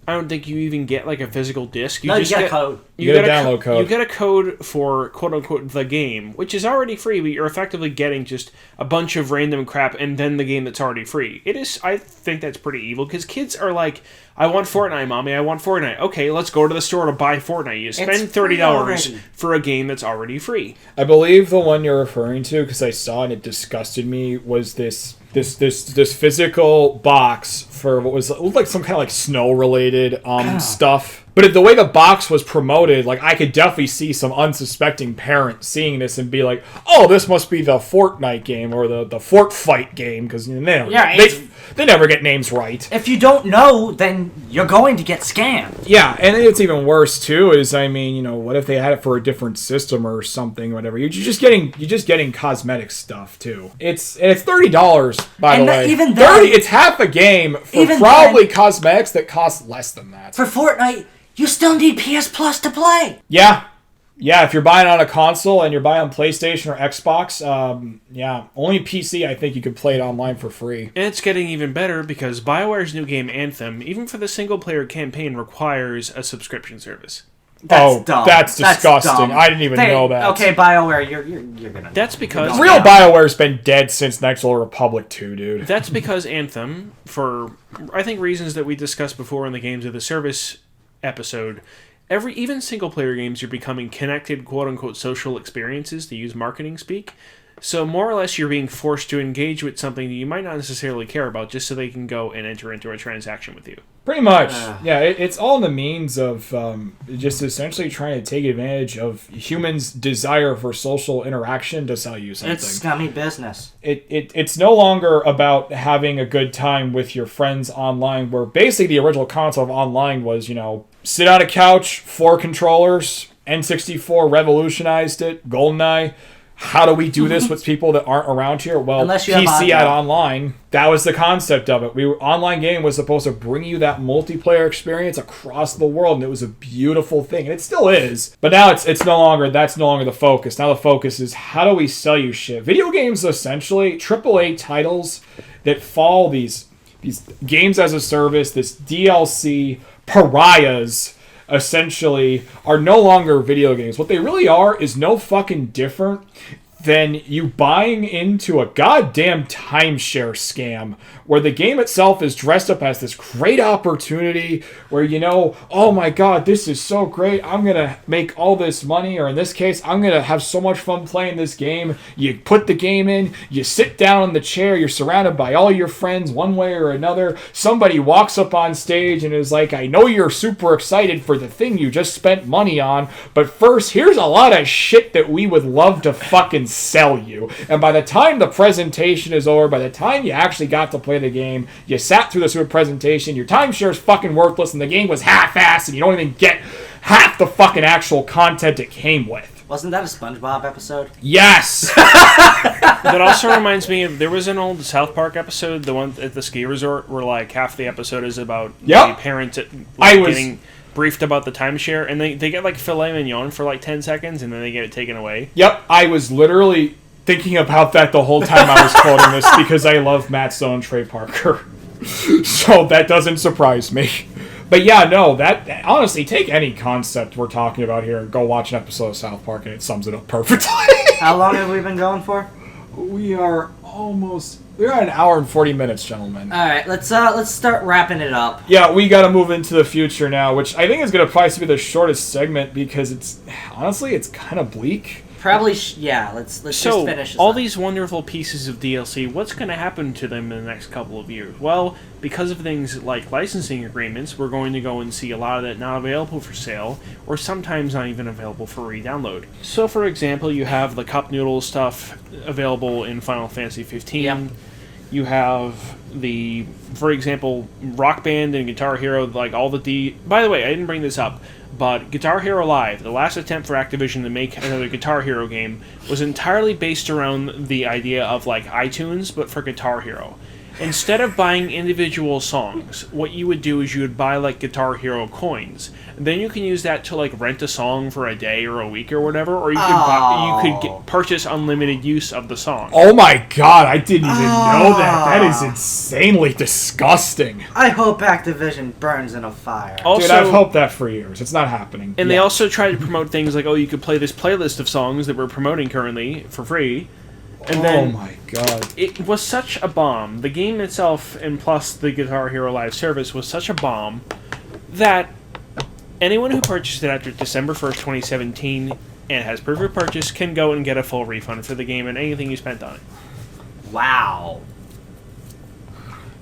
I don't think you even get like a physical disc. You just get a code. You get a download code. You get a code for quote-unquote the game, which is already free, but you're effectively getting just a bunch of random crap and then the game that's already free. It is. I think that's pretty evil, because kids are like, I want Fortnite, Mommy, I want Fortnite. Okay, let's go to the store to buy Fortnite. You spend $30 for a game that's already free. I believe the one you're referring to, because I saw and it disgusted me, was this physical box for what was, it looked like some kind of like snow related stuff. But the way the box was promoted, like I could definitely see some unsuspecting parent seeing this and be like, "Oh, this must be the Fortnite game or the Fort Fight game," because they never get names right. If you don't know, then you're going to get scammed. Yeah, and it's even worse too. Is I mean, you know, what if they had it for a different system or something, whatever? You're just getting cosmetic stuff too. It's $30 by the way. Even then, it's half a game for probably cosmetics that cost less than that. For Fortnite, you still need PS Plus to play. Yeah, if you're buying on a console and you're buying on PlayStation or Xbox, only PC I think you could play it online for free. And it's getting even better because BioWare's new game Anthem, even for the single-player campaign, requires a subscription service. That's dumb. That's disgusting. Dumb. I didn't even know that. Okay, BioWare, you're gonna. That's because real BioWare's been dead since Knights of the Republic 2, dude. That's because Anthem, for I think reasons that we discussed before in the Games of the Service episode, even single player games, you're becoming connected quote unquote social experiences, to use marketing speak. So more or less you're being forced to engage with something that you might not necessarily care about just so they can go and enter into a transaction with you. Pretty much. It's all in the means of just essentially trying to take advantage of humans' desire for social interaction to sell you something. It's scummy business. It's no longer about having a good time with your friends online, where basically the original concept of online was, you know, sit on a couch, 4 controllers, N64 revolutionized it, GoldenEye. How do we do this with people that aren't around here? Well, PC at online, that was the concept of it. Online game was supposed to bring you that multiplayer experience across the world, and it was a beautiful thing, and it still is. But now that's no longer the focus. Now the focus is, how do we sell you shit? Video games, essentially, AAA titles that fall these games as a service, this DLC pariahs, essentially, are no longer video games. What they really are is no fucking different than you buying into a goddamn timeshare scam where the game itself is dressed up as this great opportunity where, oh my god, this is so great, I'm gonna make all this money, or in this case, I'm gonna have so much fun playing this game. You put the game in, you sit down in the chair, you're surrounded by all your friends one way or another. Somebody walks up on stage and is like, I know you're super excited for the thing you just spent money on, but first, here's a lot of shit that we would love to fucking sell you. And by the time the presentation is over, by the time you actually got to play the game, you sat through the super presentation, your timeshare's fucking worthless, and the game was half-assed, and you don't even get half the fucking actual content it came with. Wasn't that a SpongeBob episode? Yes! That also reminds me of, there was an old South Park episode, the one at the ski resort, where like half the episode is about the parents getting briefed about the timeshare, and they get like filet mignon for like 10 seconds, and then they get it taken away. Yep, I was literally thinking about that the whole time I was quoting this because I love Matt Stone and Trey Parker. So that doesn't surprise me. But yeah, no, that honestly, take any concept we're talking about here and go watch an episode of South Park and it sums it up perfectly. How long have we been going for? We're at an hour and 40 minutes, gentlemen. Alright, let's start wrapping it up. Yeah, we gotta move into the future now, which I think is gonna probably be the shortest segment because it's kind of bleak. Probably, let's just finish this all up. These wonderful pieces of DLC, what's going to happen to them in the next couple of years? Well, because of things like licensing agreements, we're going to go and see a lot of that not available for sale, or sometimes not even available for re-download. So, for example, you have the Cup Noodle stuff available in Final Fantasy 15. Yep. You have for example, Rock Band and Guitar Hero, like all the By the way, I didn't bring this up, but Guitar Hero Live, the last attempt for Activision to make another Guitar Hero game, was entirely based around the idea of like iTunes, but for Guitar Hero. Instead of buying individual songs, what you would do is you would buy like Guitar Hero coins. And then you can use that to like rent a song for a day or a week or whatever, or you could purchase unlimited use of the song. Oh my god, I didn't even know that. That is insanely disgusting. I hope Activision burns in a fire. Also, dude, I've hoped that for years. It's not happening. And they also tried to promote things like, you could play this playlist of songs that we're promoting currently for free. And then my god. It was such a bomb. The game itself, and plus the Guitar Hero Live service, was such a bomb that anyone who purchased it after December 1st, 2017, and has proof of purchase can go and get a full refund for the game and anything you spent on it. Wow.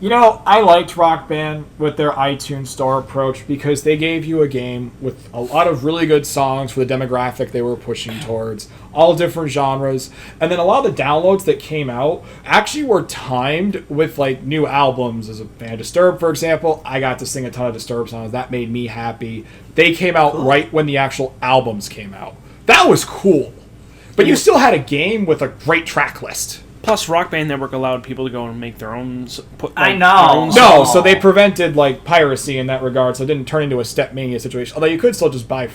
I liked Rock Band with their iTunes Store approach because they gave you a game with a lot of really good songs for the demographic they were pushing towards, all different genres, and then a lot of the downloads that came out actually were timed with like new albums. As a fan of Disturbed, for example, I got to sing a ton of Disturbed songs. That made me happy. They came out right when the actual albums came out. That was cool. But you still had a game with a great track list. Plus, Rock Band Network allowed people to go and make their own... No, so they prevented piracy in that regard, so it didn't turn into a Stepmania situation. Although you could still just download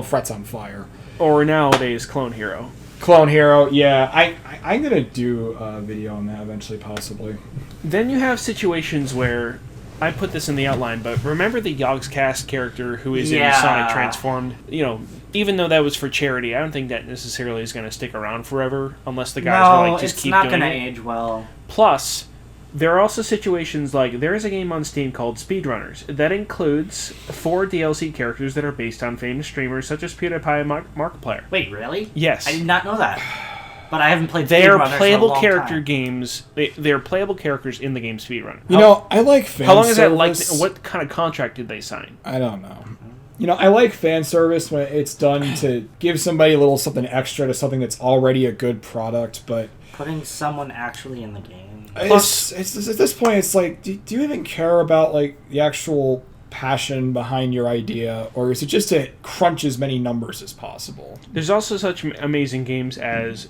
Frets on Fire. Or nowadays, Clone Hero. Clone Hero, yeah. I'm going to do a video on that eventually, possibly. Then you have situations where... I put this in the outline, but remember the Yogscast character who is in Sonic Transformed? Even though that was for charity, I don't think that necessarily is going to stick around forever, unless the guys are just keep doing it. No, it's not going to age well. Plus, there are also situations like, there is a game on Steam called Speedrunners that includes 4 DLC characters that are based on famous streamers such as PewDiePie and Markiplier. Wait, really? Yes. I did not know that. But I haven't played They are Speedrunners playable in a long character time. games. They are playable characters in the game Speedrunner. I like fan service. How long is that like? What kind of contract did they sign? I don't know. I like fan service when it's done to give somebody a little something extra to something that's already a good product, but... Putting someone actually in the game. It's at this point, it's like, do you even care about, the actual passion behind your idea, or is it just to crunch as many numbers as possible? There's also such amazing games as...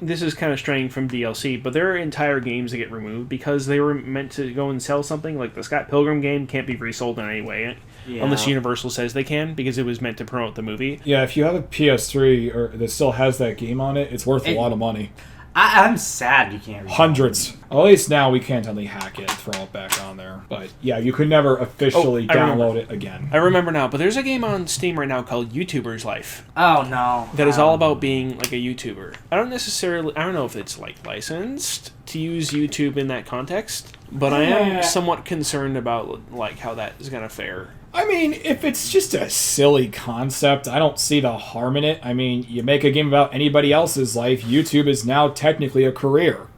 this is kind of straying from DLC, but there are entire games that get removed because they were meant to go and sell something. Like the Scott Pilgrim game can't be resold in any way, unless Universal says they can, because it was meant to promote the movie. Yeah, if you have a PS3 that still has that game on it, it's worth a lot of money. I'm sad you can't read Hundreds. At least now we can't only hack it and throw it back on there. But yeah, you could never officially download it again. I remember now, but there's a game on Steam right now called YouTuber's Life. Oh, no. That is all about being like a YouTuber. I don't know if it's like licensed to use YouTube in that context, but I am somewhat concerned about like how that is going to fare. I mean, if it's just a silly concept, I don't see the harm in it. I mean, you make a game about anybody else's life, YouTube is now technically a career.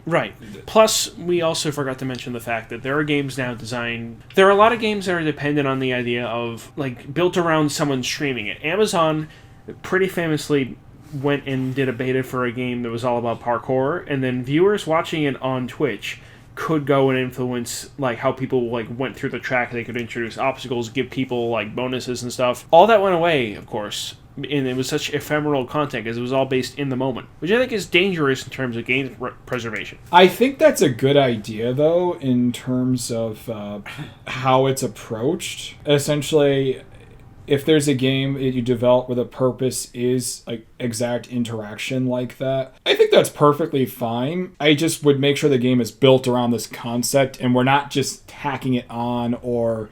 Right. Plus, we also forgot to mention the fact that there are games now designed... There are a lot of games that are dependent on the idea of, like, built around someone streaming it. Amazon pretty famously went and did a beta for a game that was all about parkour, and then viewers watching it on Twitch could go and influence like how people like went through the track. They could introduce obstacles, give people like bonuses and stuff. All that went away, of course, and it was such ephemeral content because it was all based in the moment, which I think is dangerous in terms of game preservation. I think that's a good idea, though, in terms of how it's approached. Essentially, if there's a game that you develop where the purpose is like exact interaction like that, I think that's perfectly fine. I just would make sure the game is built around this concept and we're not just tacking it on or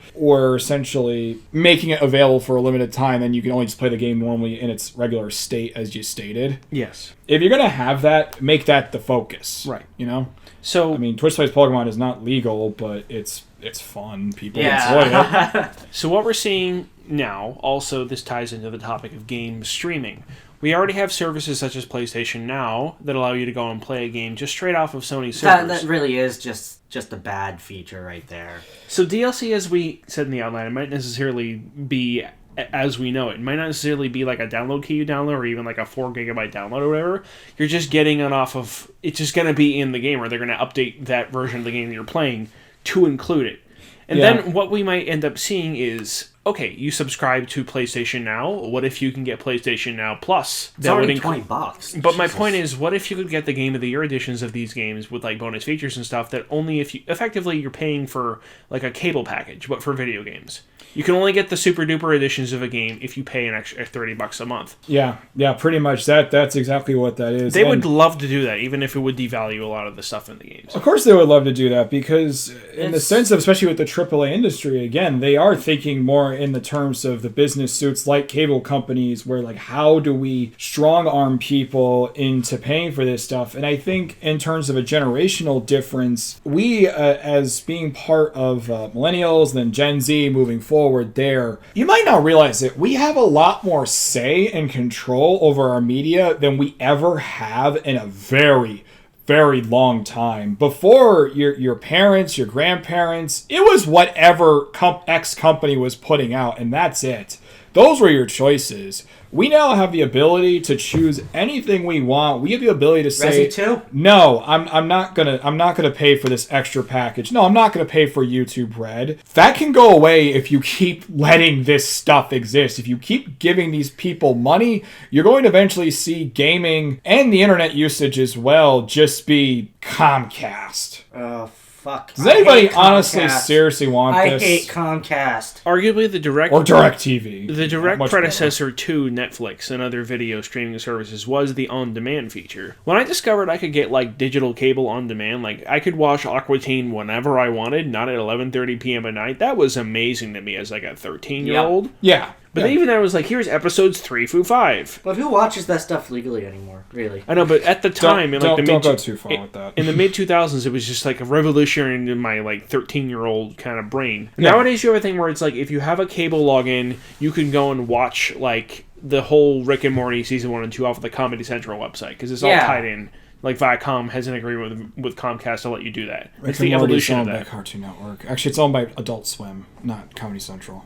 essentially making it available for a limited time and you can only just play the game normally in its regular state as you stated. Yes. If you're going to have that, make that the focus. Right. You know? So, I mean, Twitch Plays Pokemon is not legal, but it's fun. People enjoy it. So what we're seeing now, also this ties into the topic of game streaming. We already have services such as PlayStation Now that allow you to go and play a game just straight off of Sony servers. That really is just a bad feature right there. So DLC, as we said in the outline, it might necessarily be as we know it. It might not necessarily be like a download key you download or even like a 4 gigabyte download or whatever. You're just getting it off of... It's just going to be in the game, or they're going to update that version of the game that you're playing to include it. And then what we might end up seeing is, okay, you subscribe to PlayStation Now. What if you can get PlayStation Now Plus? It's already $20. But my point is, what if you could get the Game of the Year editions of these games with like bonus features and stuff that only if you... Effectively, you're paying for like a cable package, but for video games. You can only get the super duper editions of a game if you pay an extra $30 a month. Yeah, pretty much. That's exactly what that is. They would love to do that, even if it would devalue a lot of the stuff in the games. Of course they would love to do that, because in the sense of, especially with the AAA industry, again, they are thinking more in the terms of the business suits like cable companies, where like, how do we strong arm people into paying for this stuff? And I think in terms of a generational difference, we as being part of millennials and then Gen Z moving forward there, you might not realize it, we have a lot more say and control over our media than we ever have in a very, very long time. Before your parents, your grandparents, it was whatever X company was putting out, and that's it. Those were your choices. We now have the ability to choose anything we want. We have the ability to say, Resi 2? no, I'm not gonna pay for this extra package. No, I'm not gonna pay for YouTube Red. That can go away if you keep letting this stuff exist. If you keep giving these people money, you're going to eventually see gaming and the internet usage as well just be Comcast. Oh, fuck. Does anybody honestly seriously want this? I hate Comcast. Arguably the direct... Or DirecTV. The direct predecessor to Netflix and other video streaming services was the on-demand feature. When I discovered I could get like digital cable on demand, like I could watch Aqua Teen whenever I wanted, not at 11:30 p.m. at night, that was amazing to me as like a 13-year-old. Yeah. But even then, I was like, here's episodes 3 through 5. But who watches that stuff legally anymore, really? I know, but at the time, don't go too far with that. In the mid-2000s, it was just like a revolution in my like 13-year-old kind of brain. Yeah. Nowadays, you have a thing where it's like, if you have a cable login, you can go and watch like the whole Rick and Morty season 1 and 2 off of the Comedy Central website, because it's all tied in. Like Viacom has an agreement with Comcast to let you do that. Rick it's the evolution of that. By Cartoon Network. Actually, it's owned by Adult Swim, not Comedy Central.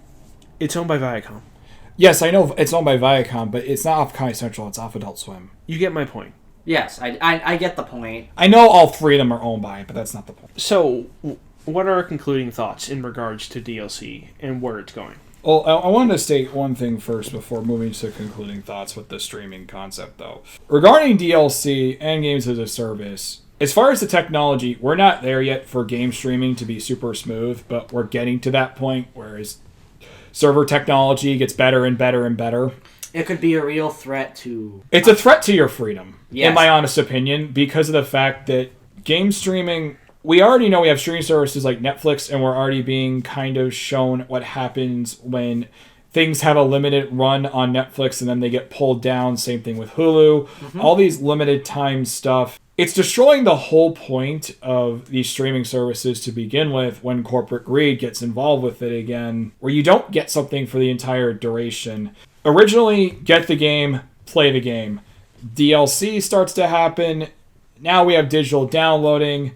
It's owned by Viacom. Yes, I know it's owned by Viacom, but it's not off Comedy Central, it's off Adult Swim. You get my point. Yes, I get the point. I know all three of them are owned by it, but that's not the point. So, what are our concluding thoughts in regards to DLC and where it's going? Well, I wanted to state one thing first before moving to concluding thoughts with the streaming concept, though. Regarding DLC and games as a service, as far as the technology, we're not there yet for game streaming to be super smooth, but we're getting to that point, whereas server technology gets better and better and better. It could be a real threat to... It's a threat to your freedom, Yes. in my honest opinion, because of the fact that game streaming... We already know we have streaming services like Netflix, and we're already being kind of shown what happens when things have a limited run on Netflix and then they get pulled down. Same thing with Hulu. Mm-hmm. All these limited time stuff. It's destroying the whole point of these streaming services to begin with when corporate greed gets involved with it again, where you don't get something for the entire duration. Originally, get the game, play the game. DLC starts to happen. Now we have digital downloading.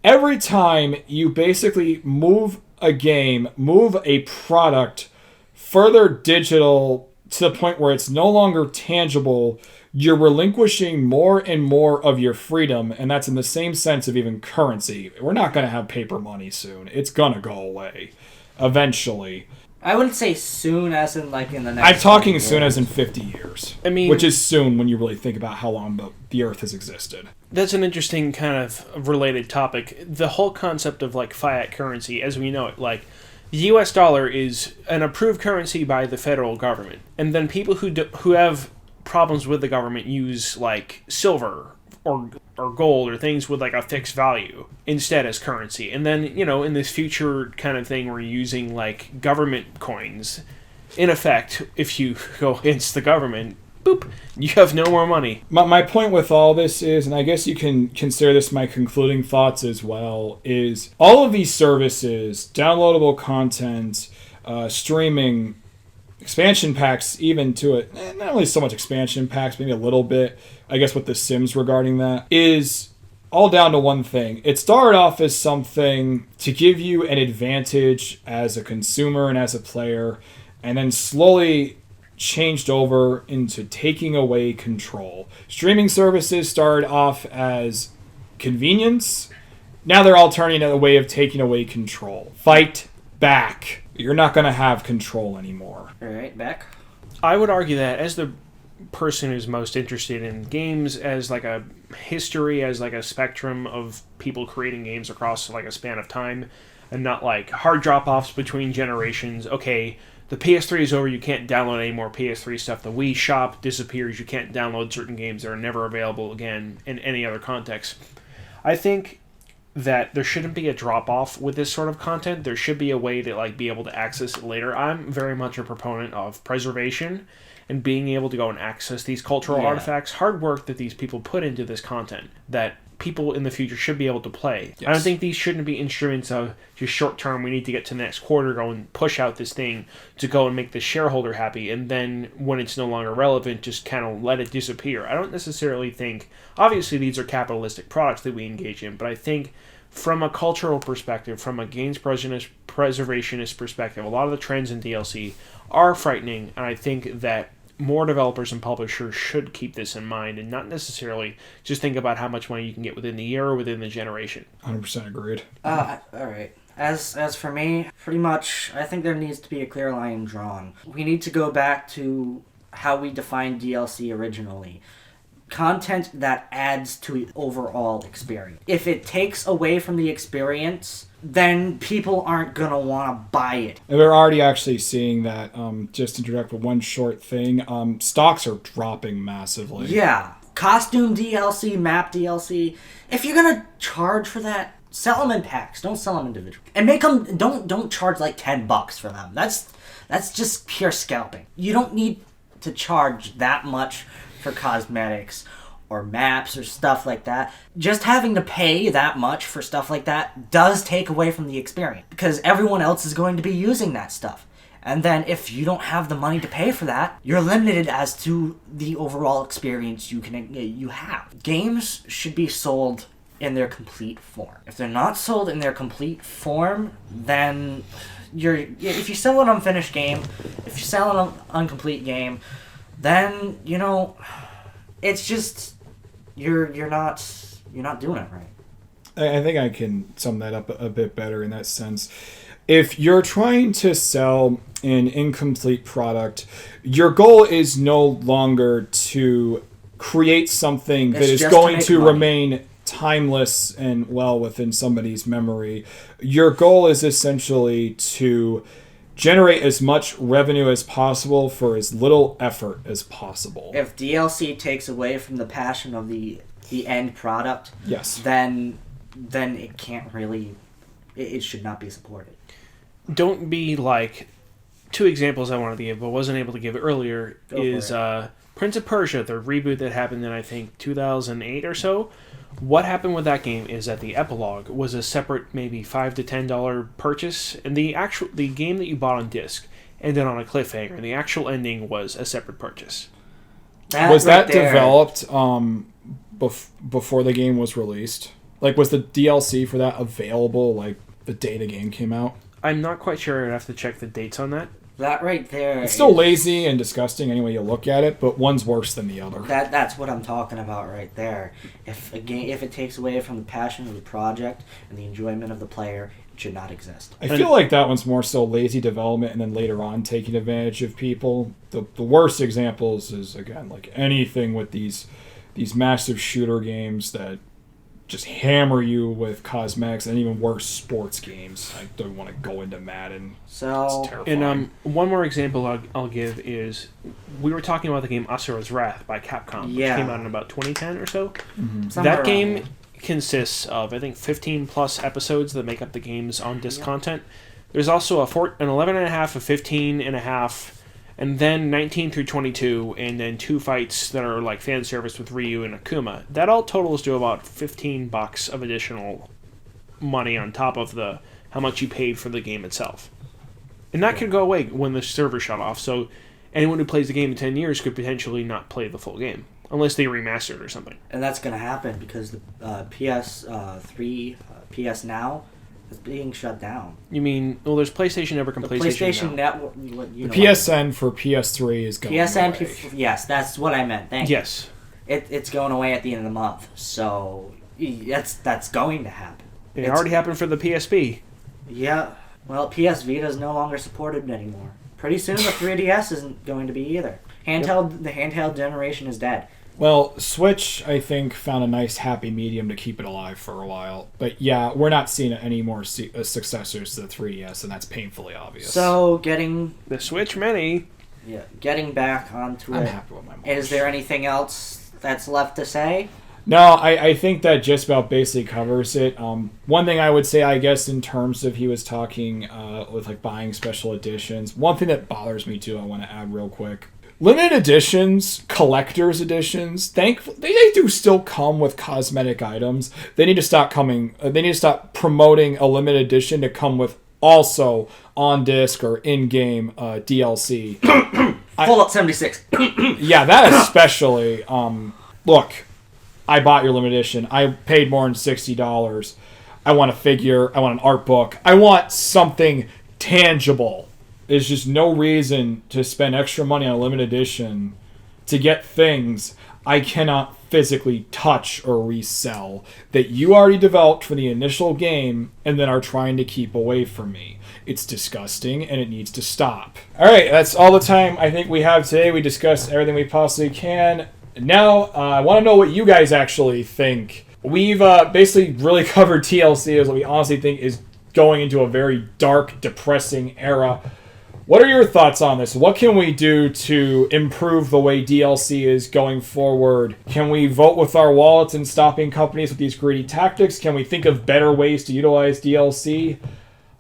Every time you basically move a game, move a product further digital to the point where it's no longer tangible, you're relinquishing more and more of your freedom, and that's in the same sense of even currency. We're not going to have paper money soon. It's going to go away eventually. I wouldn't say soon as in like in the next... I'm talking soon as in 50 years. I mean... Which is soon when you really think about how long the Earth has existed. That's an interesting kind of related topic. The whole concept of like fiat currency as we know it, like the US dollar is an approved currency by the federal government. And then people who have problems with the government use like silver or gold or things with like a fixed value instead as currency. And then, in this future kind of thing, we're using like government coins. In effect, if you go against the government, boop, you have no more money. My point with all this is, and I guess you can consider this my concluding thoughts as well, is all of these services, downloadable content, streaming, expansion packs even to it, not really so much expansion packs, maybe a little bit, I guess with The Sims regarding that, is all down to one thing. It started off as something to give you an advantage as a consumer and as a player, and then slowly changed over into taking away control. Streaming services started off as convenience. Now they're all turning to a way of taking away control. Fight back. You're not going to have control anymore. All right, back. I would argue that as the person who's most interested in games as like a history, as like a spectrum of people creating games across like a span of time, and not like hard drop-offs between generations. Okay, the PS3 is over, you can't download any more PS3 stuff. The Wii shop disappears, you can't download certain games that are never available again in any other context. I think that there shouldn't be a drop-off with this sort of content. There should be a way to like be able to access it later. I'm very much a proponent of preservation and being able to go and access these cultural artifacts. Hard work that these people put into this content that people in the future should be able to play. Yes. I don't think these shouldn't be instruments of just short term, we need to get to the next quarter, go and push out this thing to go and make the shareholder happy, and then when it's no longer relevant, just kind of let it disappear. I don't necessarily think, obviously these are capitalistic products that we engage in, but I think from a cultural perspective, from a games preservationist perspective, a lot of the trends in DLC are frightening, and I think that more developers and publishers should keep this in mind and not necessarily just think about how much money you can get within the year or within the generation. 100% agreed. All right. As for me, pretty much, I think there needs to be a clear line drawn. We need to go back to how we defined DLC originally. Content that adds to the overall experience. If it takes away from the experience, then people aren't going to want to buy it. And we're already actually seeing that, just to direct with one short thing, stocks are dropping massively. Yeah. Costume DLC, map DLC. If you're going to charge for that, sell them in packs. Don't sell them individually. And make them, don't charge like $10 for them. That's just pure scalping. You don't need to charge that much for cosmetics or maps or stuff like that. Just having to pay that much for stuff like that does take away from the experience because everyone else is going to be using that stuff. And then if you don't have the money to pay for that, you're limited as to the overall experience you have. Games should be sold in their complete form. If they're not sold in their complete form, then if you sell an unfinished game, if you sell an incomplete game, then it's just you're not doing it right. I think I can sum that up a bit better in that sense. If you're trying to sell an incomplete product, your goal is no longer to create something that is going to remain timeless and well within somebody's memory. Your goal is essentially to generate as much revenue as possible for as little effort as possible. If DLC takes away from the passion of the end product, yes, then it can't really. It should not be supported. Don't be like 2 examples I wanted to give, but wasn't able to give earlier. Is Prince of Persia, the reboot that happened in I think 2008 or so. What happened with that game is that the epilogue was a separate maybe $5 to $10 purchase, and the game that you bought on disc ended on a cliffhanger, and the actual ending was a separate purchase. Was that developed before the game was released? Like, was the DLC for that available like the day the game came out? I'm not quite sure. I'd have to check the dates on that. That right there. It's still lazy and disgusting any way you look at it, but one's worse than the other. That's what I'm talking about right there. If it takes away from the passion of the project and the enjoyment of the player, it should not exist. I feel like that one's more so lazy development and then later on taking advantage of people. The worst examples is, again, like anything with these massive shooter games that just hammer you with cosmetics, and even worse, sports games. I don't want to go into Madden. So, it's terrifying. And one more example I'll give is we were talking about the game Asura's Wrath by Capcom, which came out in about 2010 or so. Mm-hmm. That game consists of, I think, 15 plus episodes that make up the game's on disc content. There's also an 11.5, a 15.5, and then 19 through 22, and then 2 fights that are like fan service with Ryu and Akuma. That all totals to about $15 of additional money on top of how much you paid for the game itself. And that could go away when the server shut off, so anyone who plays the game in 10 years could potentially not play the full game, unless they remaster it or something. And that's going to happen because the PS3, PS Now, is being shut down. You mean, well, there's PlayStation Network and PlayStation Network. The PSN for PS3 is going away. Yes, that's what I meant. Thank you. Yes. It's going away at the end of the month, so that's going to happen. It already happened for the PSP. Yeah. Well, PS Vita is no longer supported anymore. Pretty soon, the 3DS isn't going to be either. The handheld generation is dead. Well, Switch, I think, found a nice happy medium to keep it alive for a while. But yeah, we're not seeing any more successors to the 3DS, and that's painfully obvious. So, getting the Switch Mini. Yeah, getting back onto I'm it. happy with my March. Is there anything else that's left to say? No, I think that just about basically covers it. One thing I would say, I guess, in terms of he was talking with like buying special editions, one thing that bothers me too, I want to add real quick. Limited editions, collector's editions, they do still come with cosmetic items. They need to stop promoting a limited edition to come with also on disc or in-game DLC. Fallout 76. Yeah, that especially. Look, I bought your limited edition. I paid more than $60. I want a figure. I want an art book. I want something tangible. There's just no reason to spend extra money on a limited edition to get things I cannot physically touch or resell that you already developed for the initial game and then are trying to keep away from me. It's disgusting and it needs to stop. All right, that's all the time I think we have today. We discussed everything we possibly can. Now, I want to know what you guys actually think. We've basically really covered TLC as what we honestly think is going into a very dark, depressing era. What are your thoughts on this? What can we do to improve the way DLC is going forward? Can we vote with our wallets in stopping companies with these greedy tactics? Can we think of better ways to utilize DLC?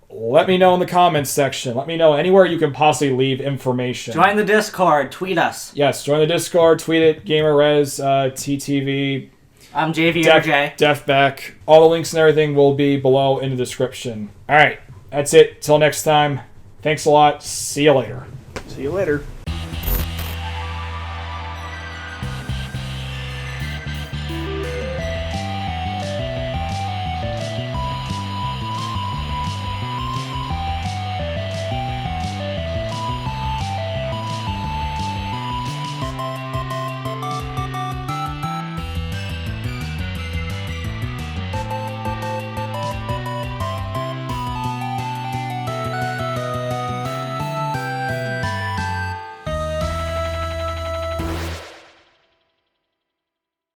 Let me know in the comments section. Let me know anywhere you can possibly leave information. Join the Discord. Tweet us. Yes, join the Discord. Tweet it. GamerRez, TTV. I'm JVRJ. Defback. All the links and everything will be below in the description. All right, that's it. Till next time. Thanks a lot. See you later. See you later.